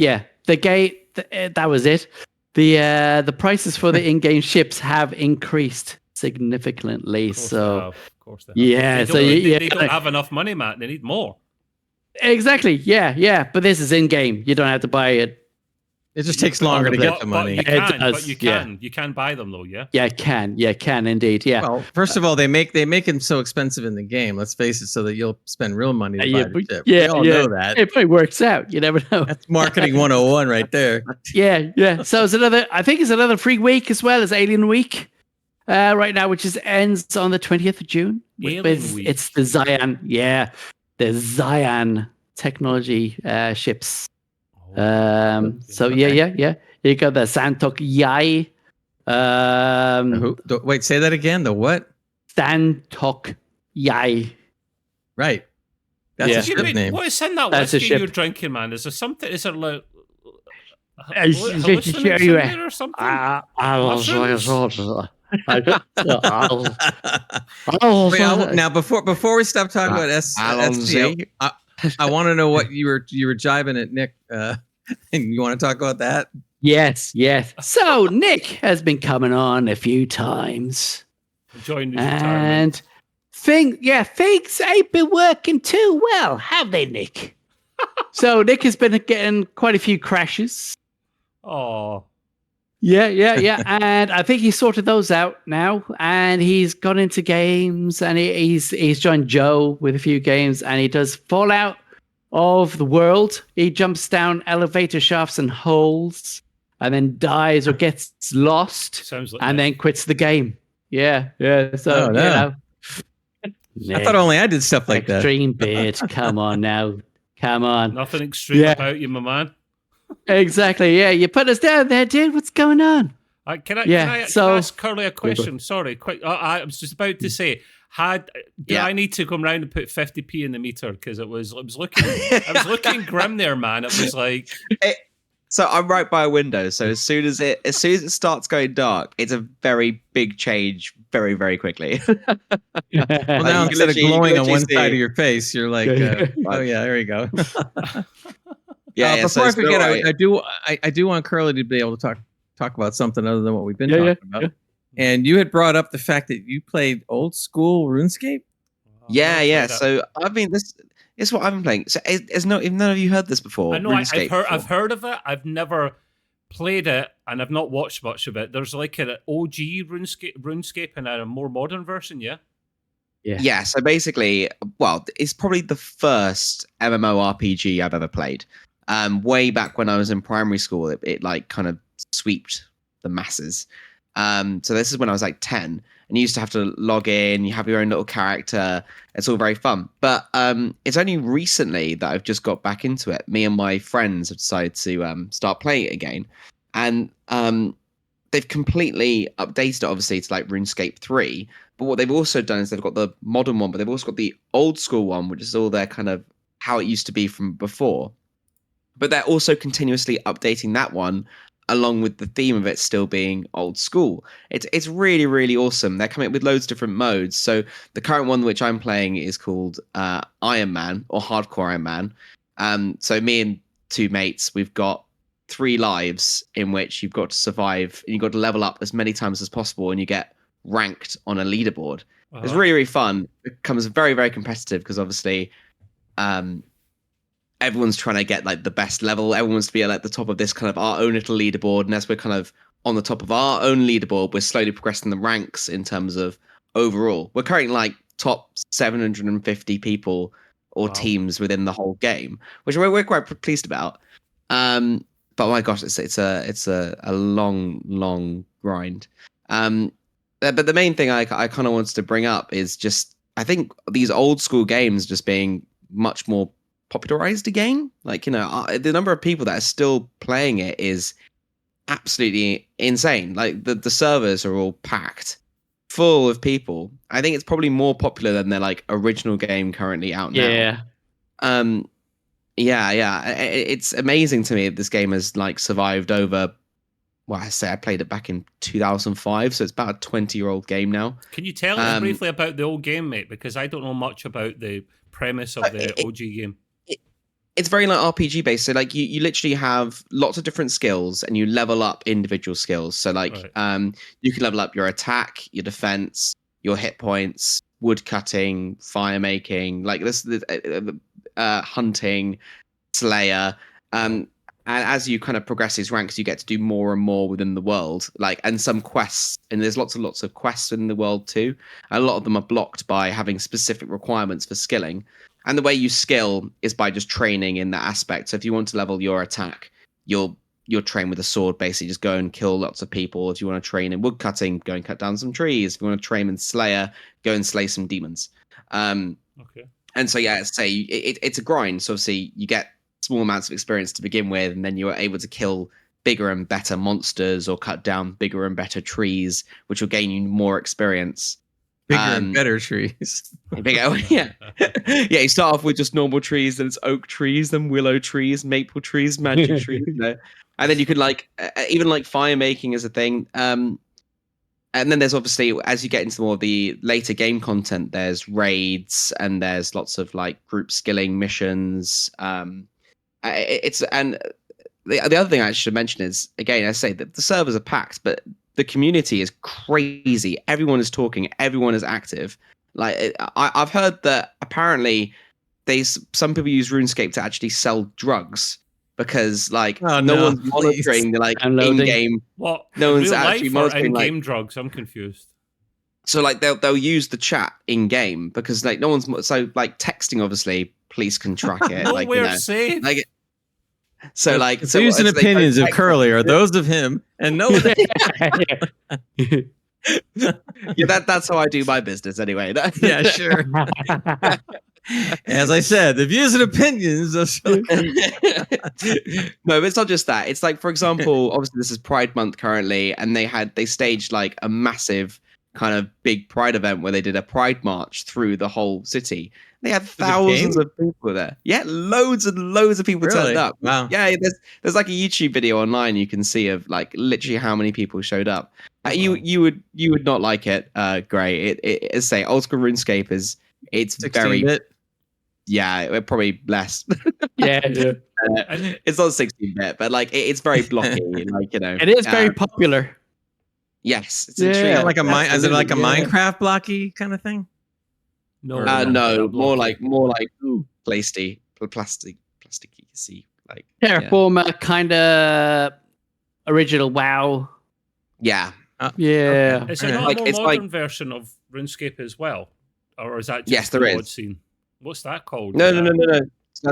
the gate that was it. The prices for the in-game ships have increased significantly. Of course they have. Yeah, they don't have enough money, Matt. They need more. Exactly. Yeah. But this is in-game. You don't have to buy it. It just takes longer to get the money. You can buy them though. Yeah. Yeah, can indeed. Yeah. Well, first of all, they make them so expensive in the game. Let's face it, so that you'll spend real money to buy the ship. We all know that. It probably works out. You never know. That's marketing 101 right there. Yeah. So it's another free week as well as Alien Week. Right now, which ends on the 20th of June. It's the Zion. Yeah. The Zion technology ships. So yeah. You got the Santok Yai. Wait, say that again. The what? Santok Yai. Right. That's a ship name. What is in that whiskey you're drinking, man? Is there something? Is there like hallucination or something? Now, before we stop talking about STL, I want to know what you were jiving at Nick, and you want to talk about that? Yes. So Nick has been coming on a few times, enjoying his and things ain't been working too well, have they, Nick? So Nick has been getting quite a few crashes. Oh. Yeah. And I think he sorted those out now, and he's gone into games, and he's joined Joe with a few games, and he does Fallout of the World. He jumps down elevator shafts and holes, and then dies or gets lost, then quits the game. Yeah. So I thought only I did stuff like that. Extreme bit. Come on now. Come on. Nothing extreme about you, my man. Exactly. Yeah, you put us down there, dude. What's going on? Can I ask Curly a question? Sorry, quick. I was just about to say, I need to come round and put 50p in the meter because it was looking grim there, man. It was like. So I'm right by a window. So as soon as it starts going dark, it's a very big change, very very quickly. Well, now instead of glowing on one side of your face, you're like, oh yeah, there you go. Before I forget, I do want Curly to be able to talk about something other than what we've been talking about. Yeah. And you had brought up the fact that you played old school RuneScape. Yeah. So I mean, this is what I've been playing. So if none of you heard this before. I know I've heard of it. I've never played it, and I've not watched much of it. There's like an OG RuneScape and a more modern version. Yeah. So basically, it's probably the first MMORPG I've ever played. Way back when I was in primary school, it like kind of swept the masses. So this is when I was like 10, and you used to have to log in, you have your own little character. It's all very fun. But it's only recently that I've just got back into it. Me and my friends have decided to start playing it again. And they've completely updated it, obviously, to like RuneScape 3. But what they've also done is they've got the modern one, but they've also got the old school one, which is all their kind of how it used to be from before. But they're also continuously updating that one along with the theme of it still being old school. It's really, really awesome. They're coming up with loads of different modes. So the current one which I'm playing is called Iron Man or Hardcore Iron Man. So me and two mates, we've got 3 lives in which you've got to survive and you've got to level up as many times as possible and you get ranked on a leaderboard. It's really, really fun. It becomes very, very competitive because obviously everyone's trying to get like the best level. Everyone wants to be at like the top of this kind of our own little leaderboard. And as we're kind of on the top of our own leaderboard, we're slowly progressing the ranks in terms of overall. We're currently like top 750 people or Wow. teams within the whole game, which we're quite pleased about. But my gosh, it's a long grind. But the main thing I kind of wanted to bring up is just I think these old school games just being much more popularized again. Like, the number of people that are still playing it is absolutely insane. Like the servers are all packed full of people. I think it's probably more popular than their like original game currently out now. Yeah. Yeah. It's amazing to me that this game has like survived over. Well, I played it back in 2005, so it's about a 20-year-old game now. Can you tell us briefly about the old game, mate? Because I don't know much about the premise of the OG game. It's very like RPG based. So like you literally have lots of different skills and you level up individual skills. So like you can level up your attack, your defense, your hit points, wood cutting, fire making, like this hunting, slayer. And as you kind of progress these ranks, you get to do more and more within the world, like, and some quests, and there's lots and lots of quests in the world too. A lot of them are blocked by having specific requirements for skilling. And the way you skill is by just training in that aspect. So if you want to level your attack, you'll train with a sword, basically just go and kill lots of people. If you want to train in wood cutting, go and cut down some trees. If you want to train in slayer, go and slay some demons. Okay. And so, yeah, it's a grind. So obviously you get small amounts of experience to begin with, and then you're able to kill bigger and better monsters or cut down bigger and better trees, which will gain you more experience. Bigger and better trees. Yeah. You start off with just normal trees, then it's oak trees, then willow trees, maple trees, magic trees, and then you can like even like fire making is a thing. And then there's obviously, as you get into more of the later game content, there's raids and there's lots of like group skilling missions. The other thing I should mention is, again, I say that the servers are packed, but the community is crazy. Everyone is talking. Everyone is active. Like I've heard that apparently some people use RuneScape to actually sell drugs because like no one's monitoring the like in-game. What? No one's real actually life or monitoring in-game like drugs. I'm confused. So like they'll use the chat in game because like no one's so like texting. Obviously, police can track it. No, like we're safe. Like so like the views and opinions of Curly are those of him and no one. Yeah, that's how I do my business anyway. Yeah, sure. As I said, the views and opinions of No, but it's not just that. It's like, for example, obviously this is Pride Month currently, and they staged like a massive kind of big Pride event where they did a Pride march through the whole city. They had thousands of people there. Yeah, loads and loads of people turned up. Wow. Yeah, there's like a YouTube video online you can see of like literally how many people showed up. You would not like it, Gray. It say old school RuneScape it's very 16-bit. Yeah, probably less. Yeah. It's not 16-bit, but like it's very blocky. Like it is very popular. Yes, it's Like is it like a Minecraft blocky kind of thing? No, no, more like plasticky. See, like Terraformer kind of original WoW. Yeah. Yeah. Okay. Is there not a more modern version of RuneScape as well, or is that just there the is. scene? What's that called? No. No,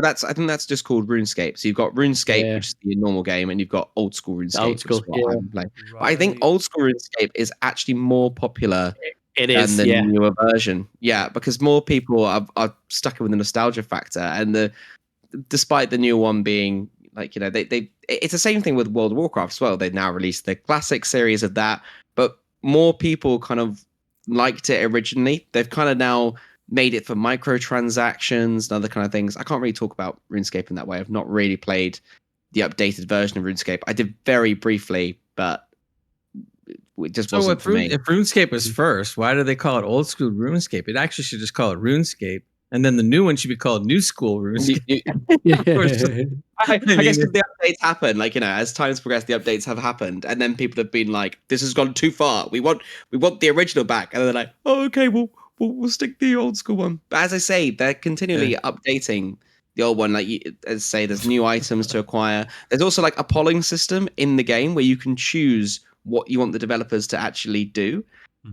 I think that's just called RuneScape. So you've got RuneScape, which is the normal game, and you've got old school RuneScape. Old school, But I think old school RuneScape is actually more popular than the newer version. Yeah, because more people are stuck with the nostalgia factor, and despite the new one being like it's the same thing with World of Warcraft as well. They've now released the classic series of that, but more people kind of liked it originally. They've kind of now made it for microtransactions and other kind of things. I can't really talk about RuneScape in that way. I've not really played the updated version of RuneScape. I did very briefly, but it just wasn't for me. If RuneScape was first, why do they call it old school RuneScape? It actually should just call it RuneScape, and then the new one should be called New School RuneScape. I guess the updates happen, like as time's progressed, the updates have happened, and then people have been like, "This has gone too far. We want the original back," and they're like, "Oh, okay, we'll stick the old school one." But as I say, they're continually updating the old one. Like as I say, there's new items to acquire. There's also like a polling system in the game where you can choose what you want the developers to actually do,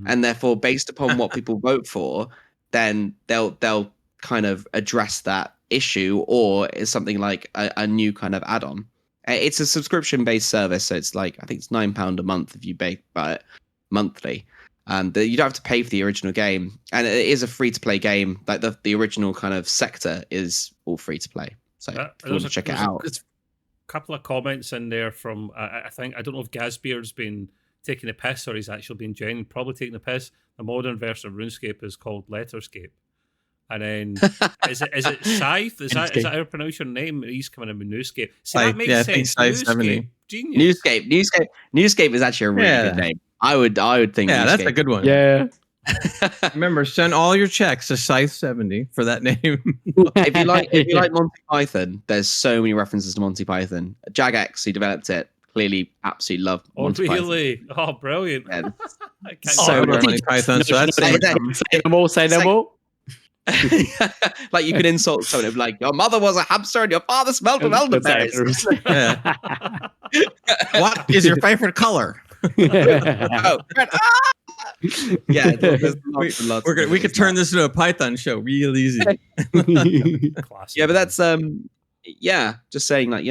and therefore, based upon what people vote for, then they'll kind of address that issue, or is something like a new kind of add-on. It's a subscription-based service, so it's like I think it's £9 a month if you buy it monthly. You don't have to pay for the original game, and it is a free-to-play game. Like the original kind of sector is all free to play. So if you want to check it out. A couple of comments in there from I don't know if Gazbeard's been taking a piss or he's actually been genuine, probably taking a piss. The modern version of RuneScape is called Letterscape. And then is it Scythe? Is that how you pronounce your name? He's coming in with Newscape. See, that makes sense. Newscape. Genius. Newscape is actually a really good name. I would think. Yeah, Newscape. that's a good one. Yeah. Remember, send all your checks to Scythe70 for that name. if you like Monty Python, there's so many references to Monty Python. Jagex, who developed it, clearly absolutely loved Monty Python. Oh, really? Oh, brilliant. Yeah, so Monty Python. So that's say them all. Say them all. Like you could insult someone like your mother was a hamster and your father smelled of elderberries. Yeah. What is your favorite color? Oh, yeah, we could turn this into a Python show real easy. Yeah, but that's just saying, like,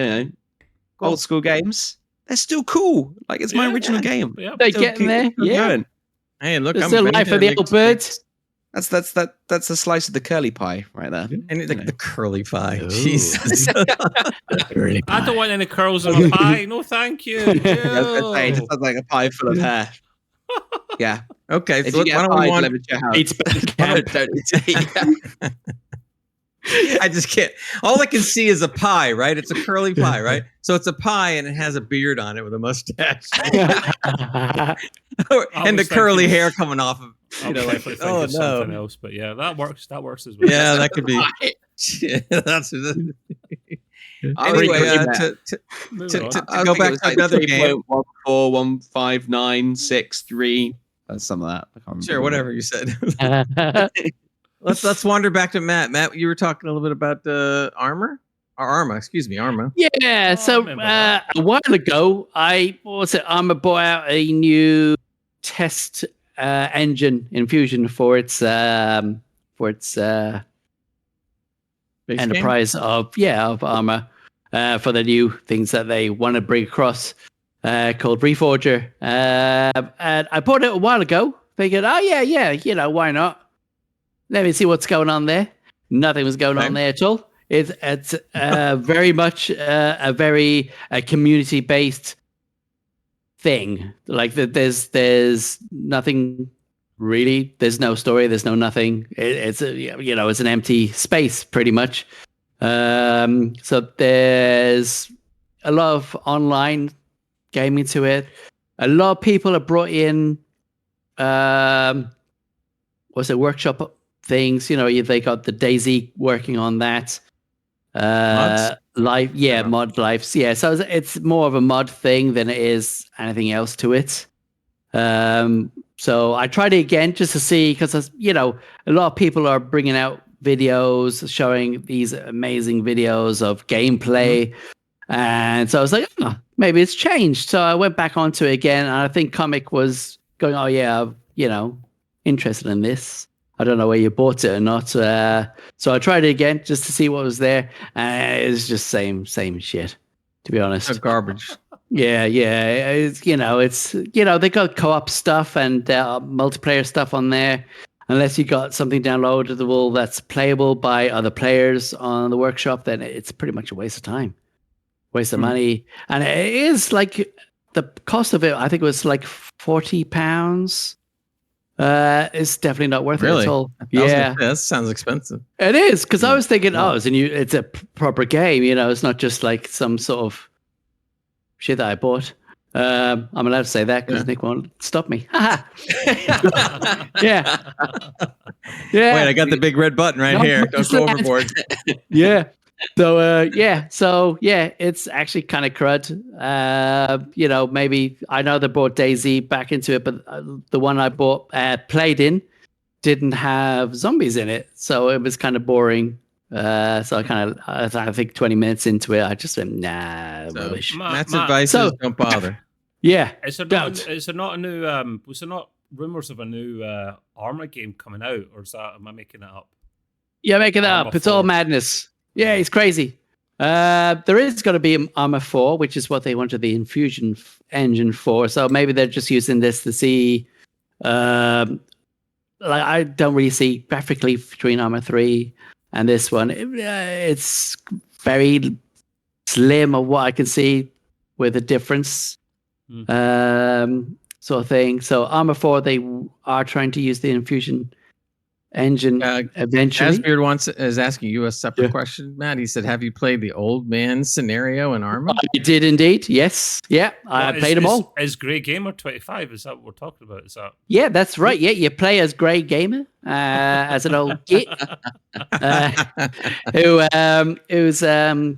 old school games, they're still cool. Like, it's my original game. Yeah. They're getting there. Yeah. Hey, look, There's I'm still life for the old birds. That's a slice of the curly pie right there. And the curly pie. Jesus. I don't want any curls in my pie. No, thank you. It just sounds like a pie full of hair. Yeah. Okay. If So you get a pie delivered to your house, don't eat it. I just can't. All I can see is a pie, right? It's a curly pie, right? So it's a pie and it has a beard on it with a mustache. And the curly hair coming off of, something else. But yeah, that works. That works as well. Yeah, that could be. That's anyway. To go back to another game. 1415963. That's some of that. I can't remember. Sure, whatever you said. Let's wander back to Matt. Matt, you were talking a little bit about Arma. Yeah. So a while ago, Arma brought out a new test engine in Fusion for its enterprise of Arma for the new things that they want to bring across called Reforger. And I bought it a while ago. Figured, why not? Let me see what's going on there. Nothing was going on there at all. It's very much a community-based thing. Like there's nothing really. There's no story. There's no nothing. It's an empty space pretty much. So there's a lot of online gaming to it. A lot of people have brought in workshop things. They got the Daisy working on that. Mod lives. Yeah, so it's more of a mod thing than it is anything else to it. So I tried it again just to see, because a lot of people are bringing out videos showing these amazing videos of gameplay, and so I was like, maybe it's changed. So I went back onto it again, and I think Comic was going, interested in this. I don't know where you bought it or not. So I tried it again just to see what was there. It was just same shit, to be honest. Garbage. Yeah. It's, they got co-op stuff and multiplayer stuff on there. Unless you got something downloadable that's playable by other players on the workshop, then it's pretty much a waste of time, waste of money. And it is like the cost of it, I think it was like £40. It's definitely not worth it at all. Yeah, that sounds expensive. It is, because I was thinking, it's a proper game. It's not just like some sort of shit that I bought. I'm allowed to say that because Nick won't stop me. Yeah. Wait, I got the big red button right here. Don't go overboard. Yeah. So it's actually kind of crud. Maybe I know they brought Daisy back into it, but the one I bought played in didn't have zombies in it, so it was kind of boring. So I think 20 minutes into it, I just went, nah, rubbish. Matt's advice is don't bother. Yeah. Is there not a new? Was there not rumors of a new Arma game coming out, or am I making it up? You're making that Arma up. It's all 4. madness. Yeah, it's crazy. There is going to be an Arma 4, which is what they wanted the Infusion engine for. So maybe they're just using this to see. Like I don't really see graphically between Arma 3 and this one. It's very slim of what I can see with a difference. Sort of thing. So Arma 4, they are trying to use the Infusion engine eventually. Asbeard is asking you a separate question, Matt. He said, "Have you played the old man scenario in Arma?" I did indeed. Yes. Yeah, I played them all. Is Grey Gamer 25? Is that what we're talking about? Is that? Yeah, that's right. Yeah, you play as Grey Gamer, as an old git, who's a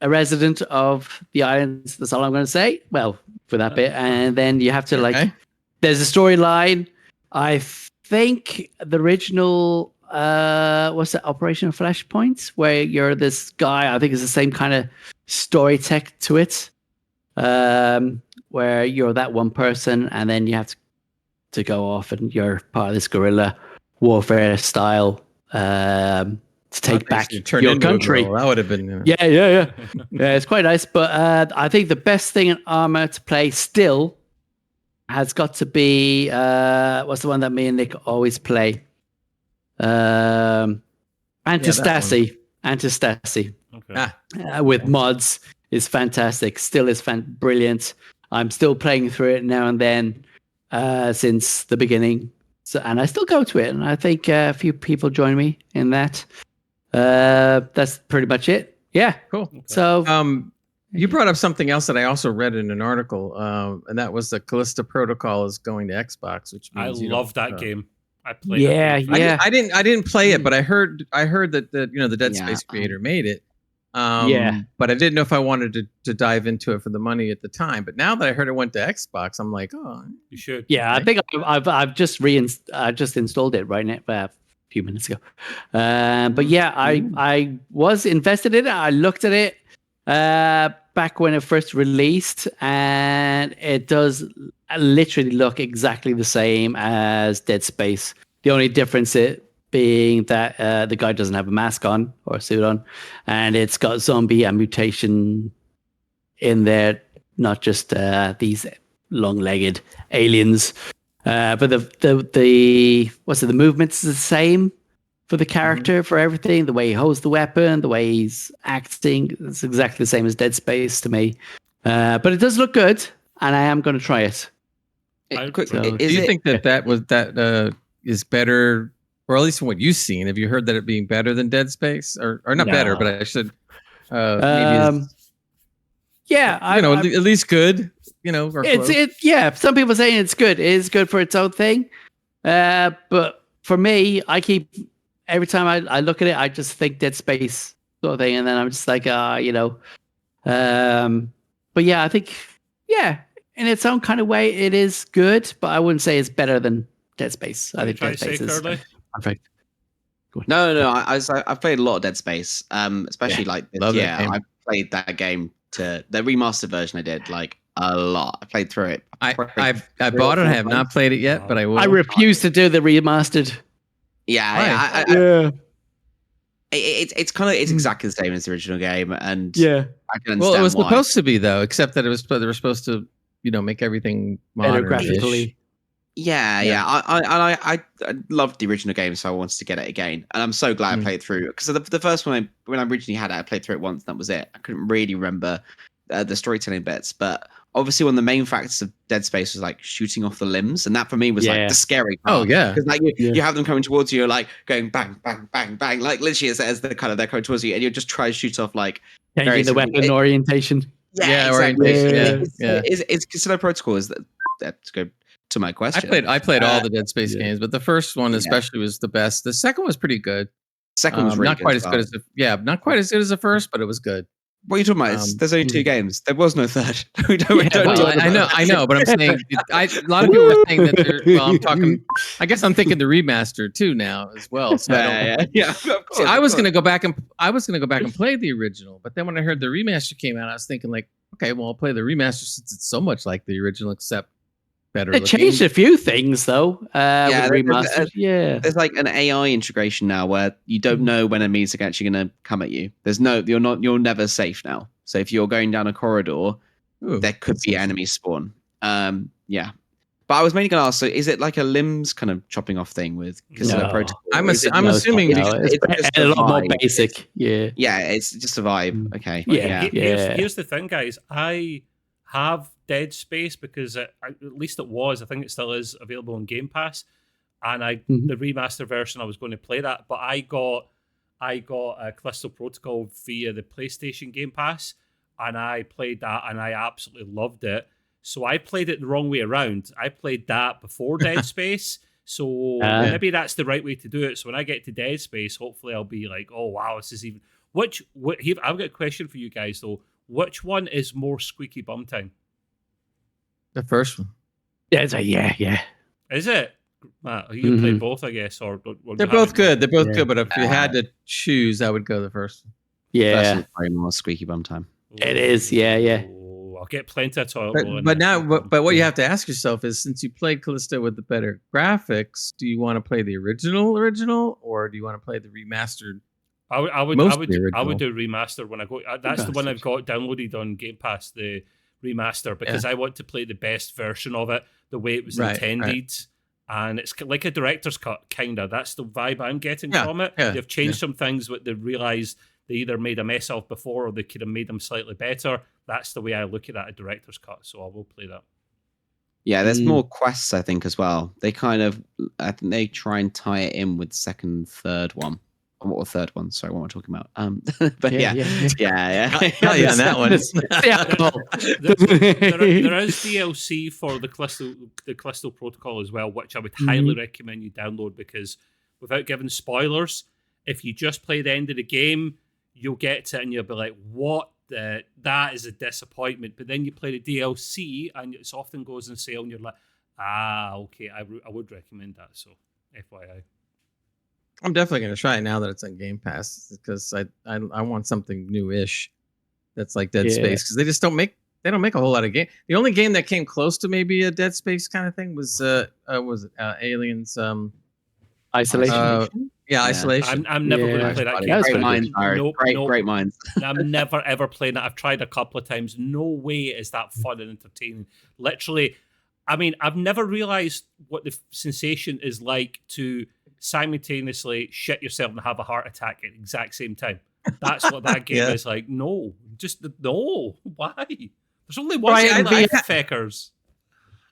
resident of the islands. That's all I'm going to say. Well, for that bit, and then you have to there's a storyline. I think the original what's that, Operation Flashpoint, where you're this guy. I think it's the same kind of story tech to it, where you're that one person, and then you have to go off, and you're part of this guerrilla warfare style to take back your country. That would have been yeah. Yeah, it's quite nice. But I think the best thing in Arma to play still has got to be what's the one that me and Nick always play? Antistasy. Okay. With mods is fantastic. Still is brilliant. I'm still playing through it now and then since the beginning. So, and I still go to it, and I think a few people join me in that. That's pretty much it. Yeah, cool. Okay. So, you brought up something else that I also read in an article, and that was the Callisto Protocol is going to Xbox, which means I love that game. I played it. Yeah. I didn't play it, but I heard that the Dead Space creator made it. But I didn't know if I wanted to dive into it for the money at the time. But now that I heard it went to Xbox, I'm like, oh, you should. Yeah, I think I've just just installed it right now a few minutes ago. But yeah, I was invested in it. I looked at it back when it first released, and it does literally look exactly the same as Dead Space. The only difference being that the guy doesn't have a mask on or a suit on, and it's got zombie and mutation in there, not just these long-legged aliens. But the movements are the same for the character, for everything. The way he holds the weapon, the way he's acting, it's exactly the same as Dead Space to me. But it does look good, and I am going to try it. Do you think that is better? Or at least from what you've seen, have you heard that it being better than Dead Space, or not better, but I should maybe at least good, or yeah. Some people saying it's good. It is good for its own thing, but for me, every time I look at it, I just think Dead Space sort of thing, and then I'm just like, but yeah, I think in its own kind of way, it is good, but I wouldn't say it's better than Dead Space. I think Dead Space is perfect. No. I've played a lot of Dead Space, especially I played that game to the remastered version. I did like a lot. I played through it. I bought it. I have not played it yet, but I will. I refuse to do the remastered. Yeah. It's exactly the same as the original game, and I can understand it was why. supposed to be though, except that they were supposed to make everything modern graphically. I loved the original game, so I wanted to get it again, and I'm so glad I played through it, because the first one when I originally had it, I played through it once, and that was it. I couldn't really remember the storytelling bits, but obviously one of the main factors of Dead Space was like shooting off the limbs, and that for me was like the scary part. Oh yeah, because you have them coming towards you, you're like going bang bang bang bang, like literally as they're coming towards you, and you just try to shoot off like changing the weapon orientation. Orientation. It's Casino Protocol is that to go to my question. I played all the Dead Space games, but the first one especially was the best. The second was pretty good. Second was really not quite as good as not quite as good as the first, but it was good. What are you talking about? There's only 2 games. There was no third. I know, but I'm saying a lot of people are saying that. I'm talking. I guess I'm thinking the remaster too now as well. So Of course, I was going to go back and play the original, but then when I heard the remaster came out, I was thinking like, okay, well, I'll play the remaster since it's so much like the original, except better. They changed a few things though. With the remastered. There's like an AI integration now where you don't know when enemies are actually going to come at you. You're never safe now. So if you're going down a corridor, there could be enemies spawn. Yeah. But I was mainly going to ask, so is it like a limbs kind of chopping off thing with Casino Protocol? I'm assuming it's a lot more basic. Yeah. Yeah, it's just a vibe. Okay. Yeah. Here's the thing, guys. I have Dead Space because at least it was. I think it still is available on Game Pass. And the remaster version, I was going to play that, but I got Callisto Protocol via the PlayStation Game Pass, and I played that, and I absolutely loved it. So I played it the wrong way around. I played that before Dead Space. So maybe that's the right way to do it. So when I get to Dead Space, hopefully I'll be like, oh, wow, this is even... I've got a question for you guys, though. Which one is more squeaky bum time? The first one. Yeah. Is it? Matt, you play both, I guess. Or They're both good. They're both good, but if you had to choose, I would go the first one. Yeah. First one's probably more squeaky bum time. It is, yeah. I'll get plenty of toilet roll in but there. but what you have to ask yourself is, since you played Callisto with the better graphics, do you want to play the original, or do you want to play the remastered? I would do remaster when I go. That's the one I've got downloaded on Game Pass, the remaster, because I want to play the best version of it, the way it was intended. Right. And it's like a director's cut, kind of. That's the vibe I'm getting from it. They've changed some things, but they've realised they either made a mess of before or they could have made them slightly better. That's the way I look at that, a director's cut. So I will play that. Yeah, there's more quests, I think, as well. I think they try and tie it in with second, third one. Or third one, sorry, what am I talking about? But yeah. On that one. There is DLC for the Callisto Protocol as well, which I would highly recommend you download, because without giving spoilers, if you just play the end of the game, you'll get to it and you'll be like, what? That is a disappointment. But then you play the DLC and it often goes on sale and you're like, okay, I would recommend that. So FYI. I'm definitely going to try it now that it's on Game Pass, because I want something newish that's like Dead Space, because they just don't make a whole lot of game. The only game that came close to maybe a Dead Space kind of thing was Aliens Isolation. Isolation. I'm never going to play that game. Great minds. I'm never ever playing that. I've tried a couple of times. No way is that fun and entertaining. Literally, I mean, I've never realized what the sensation is like to simultaneously shit yourself and have a heart attack at the exact same time. That's what that game is like. No. Why? There's only one feckers.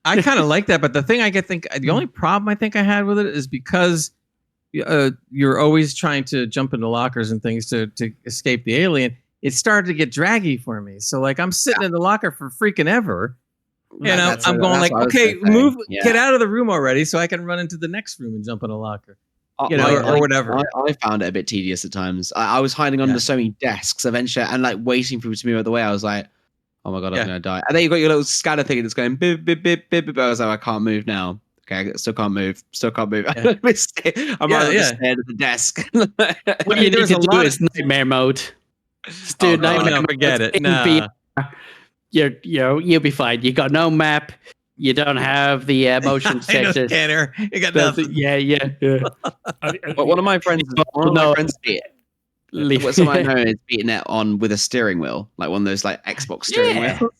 I kind of like that, but the thing the only problem I think I had with it is because you're always trying to jump into lockers and things to escape the alien. It started to get draggy for me. So like I'm sitting in the locker for freaking ever. And I'm going like, okay, move, get out of the room already, so I can run into the next room and jump in a locker, or whatever. I found it a bit tedious at times. I was hiding under so many desks eventually, and like waiting for people to move out of the way. I was like, oh my god, I'm gonna die. And then you got your little scanner thing that's going bip bip bip bip bip. I was like, I can't move now. Okay, I still can't move. Yeah. I'm rather just staring at the desk. What you need to do is nightmare mode. Just do nightmare mode. Forget it. No. You'll be fine. You got no map. You don't have the motion detector. Scanner. You got nothing. Yeah. But one of my friends beat it. Some I know is beating it on with a steering wheel, like one of those like Xbox steering wheels.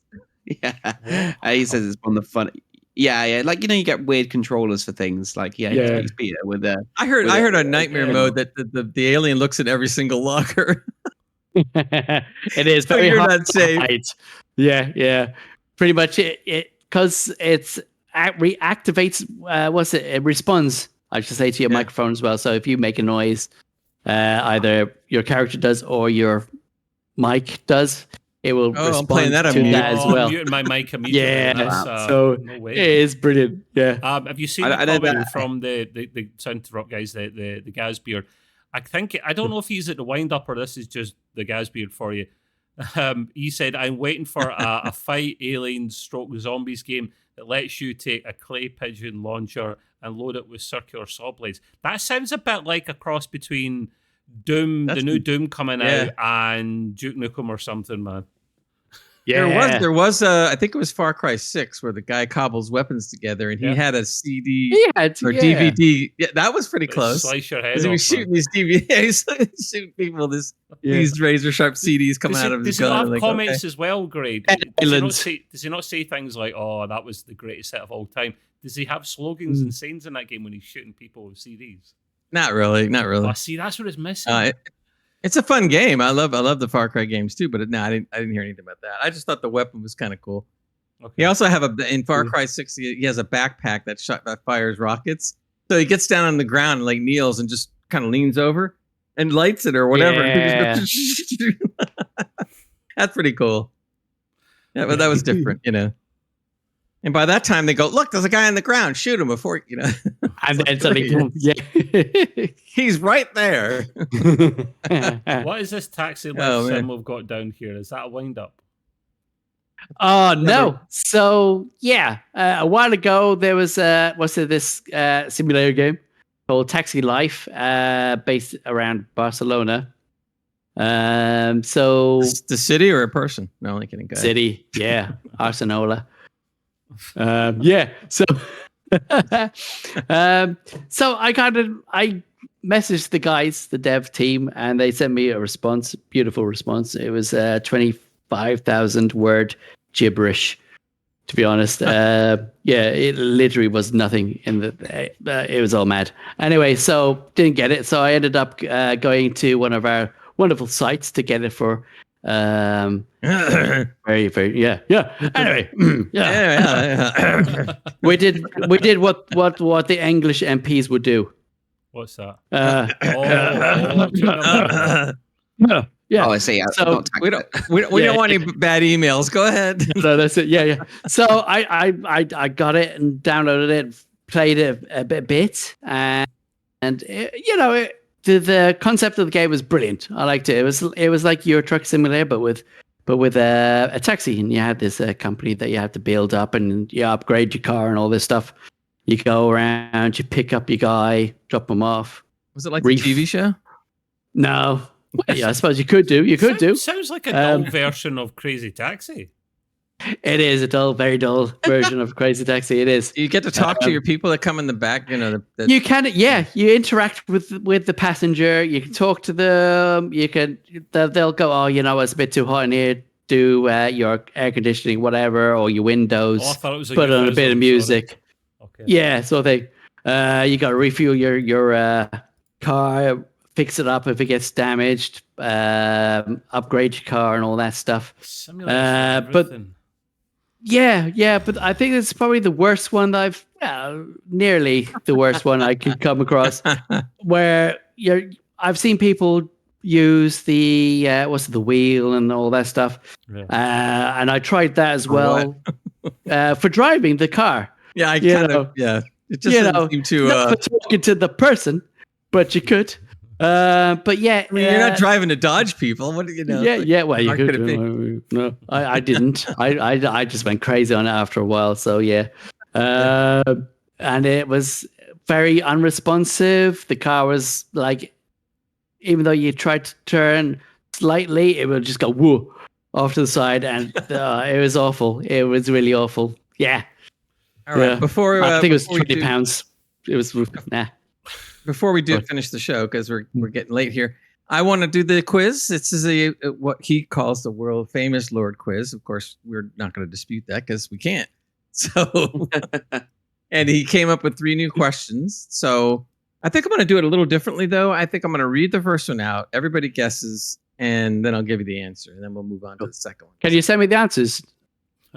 He says it's one of the fun. Yeah. Like you get weird controllers for things. Like he's beat it with a. I heard on nightmare mode that the alien looks at every single locker. It is very hard. Not safe. Yeah. Pretty much it because it's reactivates. It responds, I should say, to your microphone as well. So if you make a noise, either your character does or your mic does, it will respond to that as well. I'm muting my mic immediately. Yeah, so no way. It is brilliant. Yeah. Have you seen the comment from the Sound to Rock guys, the Gazbeard? I don't know if he's at the wind up or this is just the Gazbeard for you. He said, I'm waiting for a fight alien stroke zombies game that lets you take a clay pigeon launcher and load it with circular saw blades. That sounds a bit like a cross between Doom, the new Doom coming out, and Duke Nukem or something, man. There was I think it was Far Cry 6 where the guy cobbles weapons together and he had a CD or DVD. Yeah, that was pretty close. Slice your head Because he was shooting these DVDs, shooting people these razor sharp CDs coming out of his gun. Does he have comments as well, Greg? Does he not say things like, "Oh, that was the greatest set of all time"? Does he have slogans and sayings in that game when he's shooting people with CDs? Not really. Oh, see, that's what it's missing. It's a fun game. I love the Far Cry games too, but no, I didn't hear anything about that. I just thought the weapon was kind of cool. Okay. He also in Far Cry 6 he has a backpack that fires rockets. So he gets down on the ground and like kneels and just kind of leans over and lights it or whatever. Yeah. That's pretty cool. Yeah, but that was different, you know. And by that time they go, look, there's a guy on the ground. Shoot him before, you know. And then something, he's right there. What is this taxi sim we've got down here? Is that a wind up? Oh no! So yeah, a while ago there was this simulator game called Taxi Life, based around Barcelona. So the city or a person? No, only kidding. City, yeah, Arsenal. Yeah, so so I messaged the guys, the dev team, and they sent me a response, beautiful response. It was 25,000 word gibberish, to be honest. Yeah, it literally was nothing in it was all mad. Anyway, so didn't get it. So I ended up going to one of our wonderful sites to get it for very, very, yeah. Anyway, yeah. We did what the English MPs would do. What's that? Yeah. Oh, I see. So we don't want any bad emails. Go ahead. So that's it. Yeah. So I got it and downloaded it, played it a bit, and it, the concept of the game was brilliant. I liked it. It was like Euro Truck Simulator, but with a taxi, and you had this company that you had to build up, and you upgrade your car and all this stuff. You go around, you pick up your guy, drop him off. Was it like the TV show? No. Well, yeah, I suppose you could do. Sounds like a dull version of Crazy Taxi. It is a dull, very dull version of Crazy Taxi. It is. You get to talk to your people that come in the back. You know, you can. Yeah, you interact with the passenger. You can talk to them. You can. They'll go. Oh, it's a bit too hot in here. Do your air conditioning, whatever, or your windows. Oh, I thought it was put on a bit of music. Okay. Yeah, so you got to refuel your car. Fix it up if it gets damaged, upgrade your car and all that stuff. But I think it's probably the worst one that nearly the worst one I could come across. Where I've seen people use the the wheel and all that stuff, and I tried that as well for driving the car. Yeah, It just doesn't seem to not for talking to the person, but you could. But yeah, I mean, you're not driving to dodge people. What do you know? Yeah. Well, you could. No, I didn't. I just went crazy on it after a while. So yeah, and it was very unresponsive. The car was like, even though you tried to turn slightly, it would just go whoa off to the side, and it was awful. It was really awful. Yeah. All right. I think it was £20. It was nah. Before we do finish the show, because we're getting late here, I want to do the quiz. This is what he calls the world famous Lord quiz. Of course, we're not going to dispute that because we can't. So, and he came up with 3 new questions. So I think I'm going to do it a little differently, though. I think I'm going to read the first one out. Everybody guesses, and then I'll give you the answer, and then we'll move on to the second one. Can you send me the answers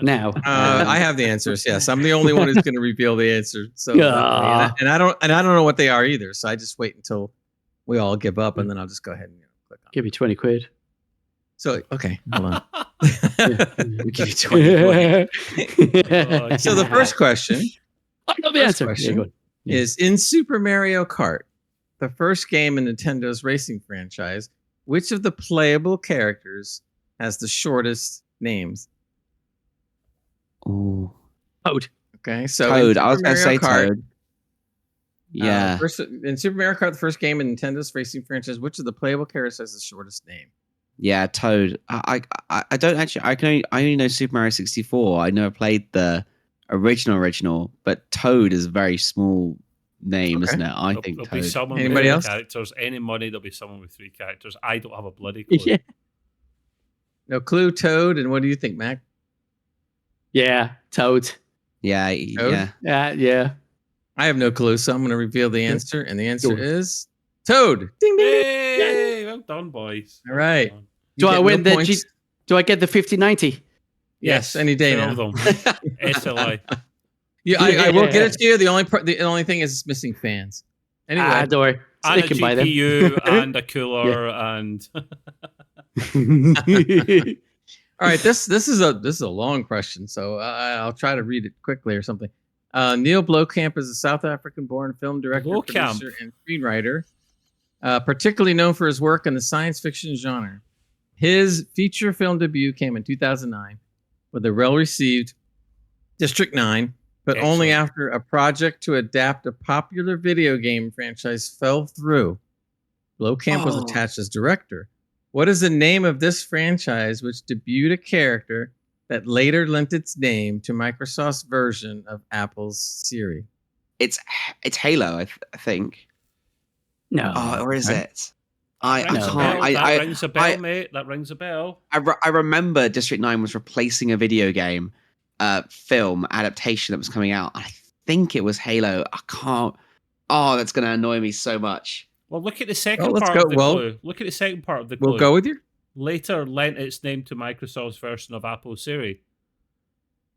now? I have the answers. Yes, I'm the only one who's going to reveal the answer. So, and I don't know what they are either. So I just wait until we all give up, and then I'll just go ahead and click on. Give you 20 quid. So okay, hold on. We'll give you 20 quid. So the first question. I know the answer. Is in Super Mario Kart, the first game in Nintendo's racing franchise, which of the playable characters has the shortest names? Oh, Toad. Okay, so Toad. I was going to say Toad. Yeah. In Super Mario Kart, the first game in Nintendo's racing franchise, which of the playable characters has the shortest name? Yeah, Toad. I don't actually. I only know Super Mario 64. I know I played the original, but Toad is a very small name, Okay. isn't it? I There'll think be Toad. someone Anybody with else? 3 characters. Any money, there'll be someone with 3 characters. I don't have a bloody clue. Yeah. No clue, Toad. And what do you think, Mac? Yeah. Toad. Yeah, Toad? yeah. Yeah. I have no clue, so I'm going to reveal the answer. And the answer Toad. is Toad. Ding, ding, ding. Hey, well done, boys. All right. Well done. Do I get win no the points. Do I get the 50-90? Yes, any day 2 now. of them. SLI. Yeah, I will get it to you. The only thing is it's missing fans. Anyway, Don't worry. And They a can buy them. GPU and a cooler and all right. This is a long question, so I'll try to read it quickly or something. Neil Blomkamp is a South African-born film director, Blomkamp. producer, and screenwriter, particularly known for his work in the science fiction genre. His feature film debut came in 2009 with a well-received District 9, but only Excellent. after a project to adapt a popular video game franchise fell through. Blomkamp was attached as director. What is the name of this franchise which debuted a character that later lent its name to Microsoft's version of Apple's Siri? It's Halo, I think. No. Oh, or is Okay. it? I rings a can't. bell. That I rings a bell, mate. That rings a bell. I remember District 9 was replacing a video game film adaptation that was coming out. I think it was Halo. I can't. Oh, that's going to annoy me so much. Well, look at the second let's part go. of the Well, clue. Look at the second part of the clue. We'll go with you. Later lent its name to Microsoft's version of Apple Siri.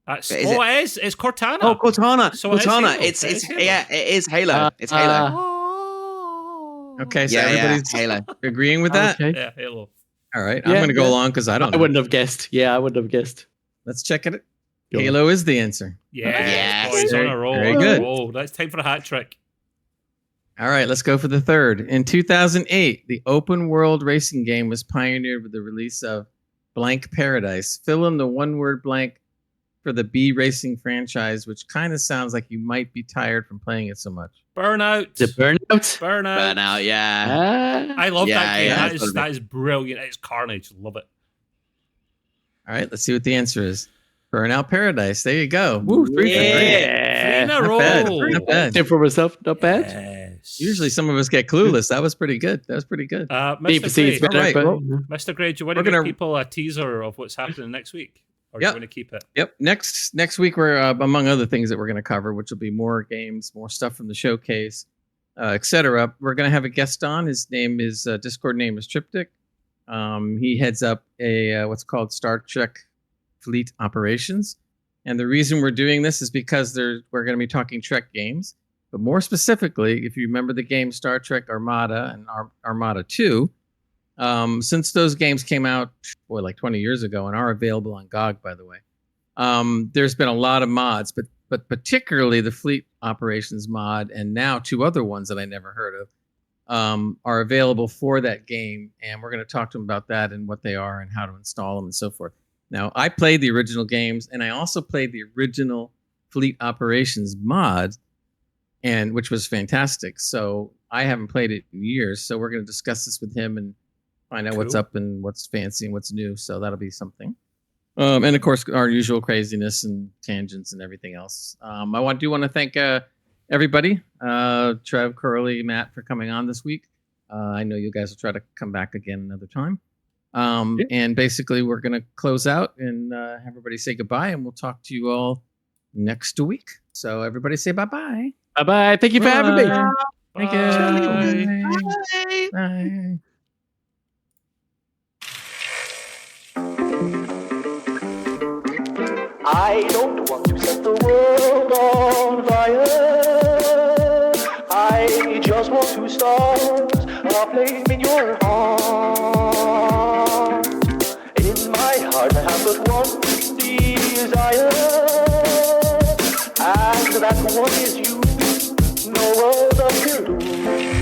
That's Is it is. It's Cortana. Oh, Cortana. So it is Cortana. Halo. It's It is Halo. yeah, it is Halo. It's Halo. Oh. Okay, so Yeah, everybody's Halo. agreeing with that. Okay. Yeah, Halo. All right, Yeah, I'm going to go yeah. along because I don't I know. wouldn't have guessed. Yeah, I wouldn't have guessed. Let's check it. Go on. Halo is the answer. Yes, Yes. boys, on a roll. Very on a good. roll. That's time for a hat trick. All right, let's go for the third. In 2008, the open world racing game was pioneered with the release of Blank Paradise. Fill in the one-word blank for the B Racing franchise, which kind of sounds like you might be tired from playing it so much. Burnout. Is it Burnout? Burnout. Burnout, yeah. I love Yeah, that game. yeah, That totally. is brilliant. It's carnage. Love it. All right, let's see what the answer is. Burnout Paradise. There you go. Woo, 3 for 3. 3 Yeah. in a Not row. bad. Not bad. Tip for myself. Not bad. Yes. Usually some of us get clueless. That was pretty good. Mr. People see it's Gray. better, All right, but, well, Mr. Gray, do you want We're to give gonna- people a teaser of what's happening next week? Or do you Yep. want to keep it? Yep. Next week, we're among other things that we're going to cover, which will be more games, more stuff from the showcase, etc. We're going to have a guest on. His name is Discord name is Triptych. He heads up a what's called Star Trek Fleet Operations, and the reason we're doing this is because we're going to be talking Trek games, but more specifically, if you remember the game Star Trek Armada and Armada 2. Since those games came out, like 20 years ago, and are available on GOG, by the way, there's been a lot of mods, but particularly the Fleet Operations mod, and now 2 other ones that I never heard of, are available for that game, and we're going to talk to them about that and what they are and how to install them and so forth. Now, I played the original games, and I also played the original Fleet Operations mod, and which was fantastic. So I haven't played it in years, so we're going to discuss this with him and find out what's Cool. up and what's fancy and what's new. So that'll be something. And of course, our usual craziness and tangents and everything else. I do want to thank everybody, Trev, Curly, Matt, for coming on this week. I know you guys will try to come back again another time. And basically, we're going to close out and have everybody say goodbye, and we'll talk to you all next week. So everybody say bye-bye. Bye-bye. Thank you for having me. Bye. Thank you. Bye. Bye. I don't want to set the world on fire. I just want to start a flame in your heart. In my heart I have but one desire, and that one is you. No other will do.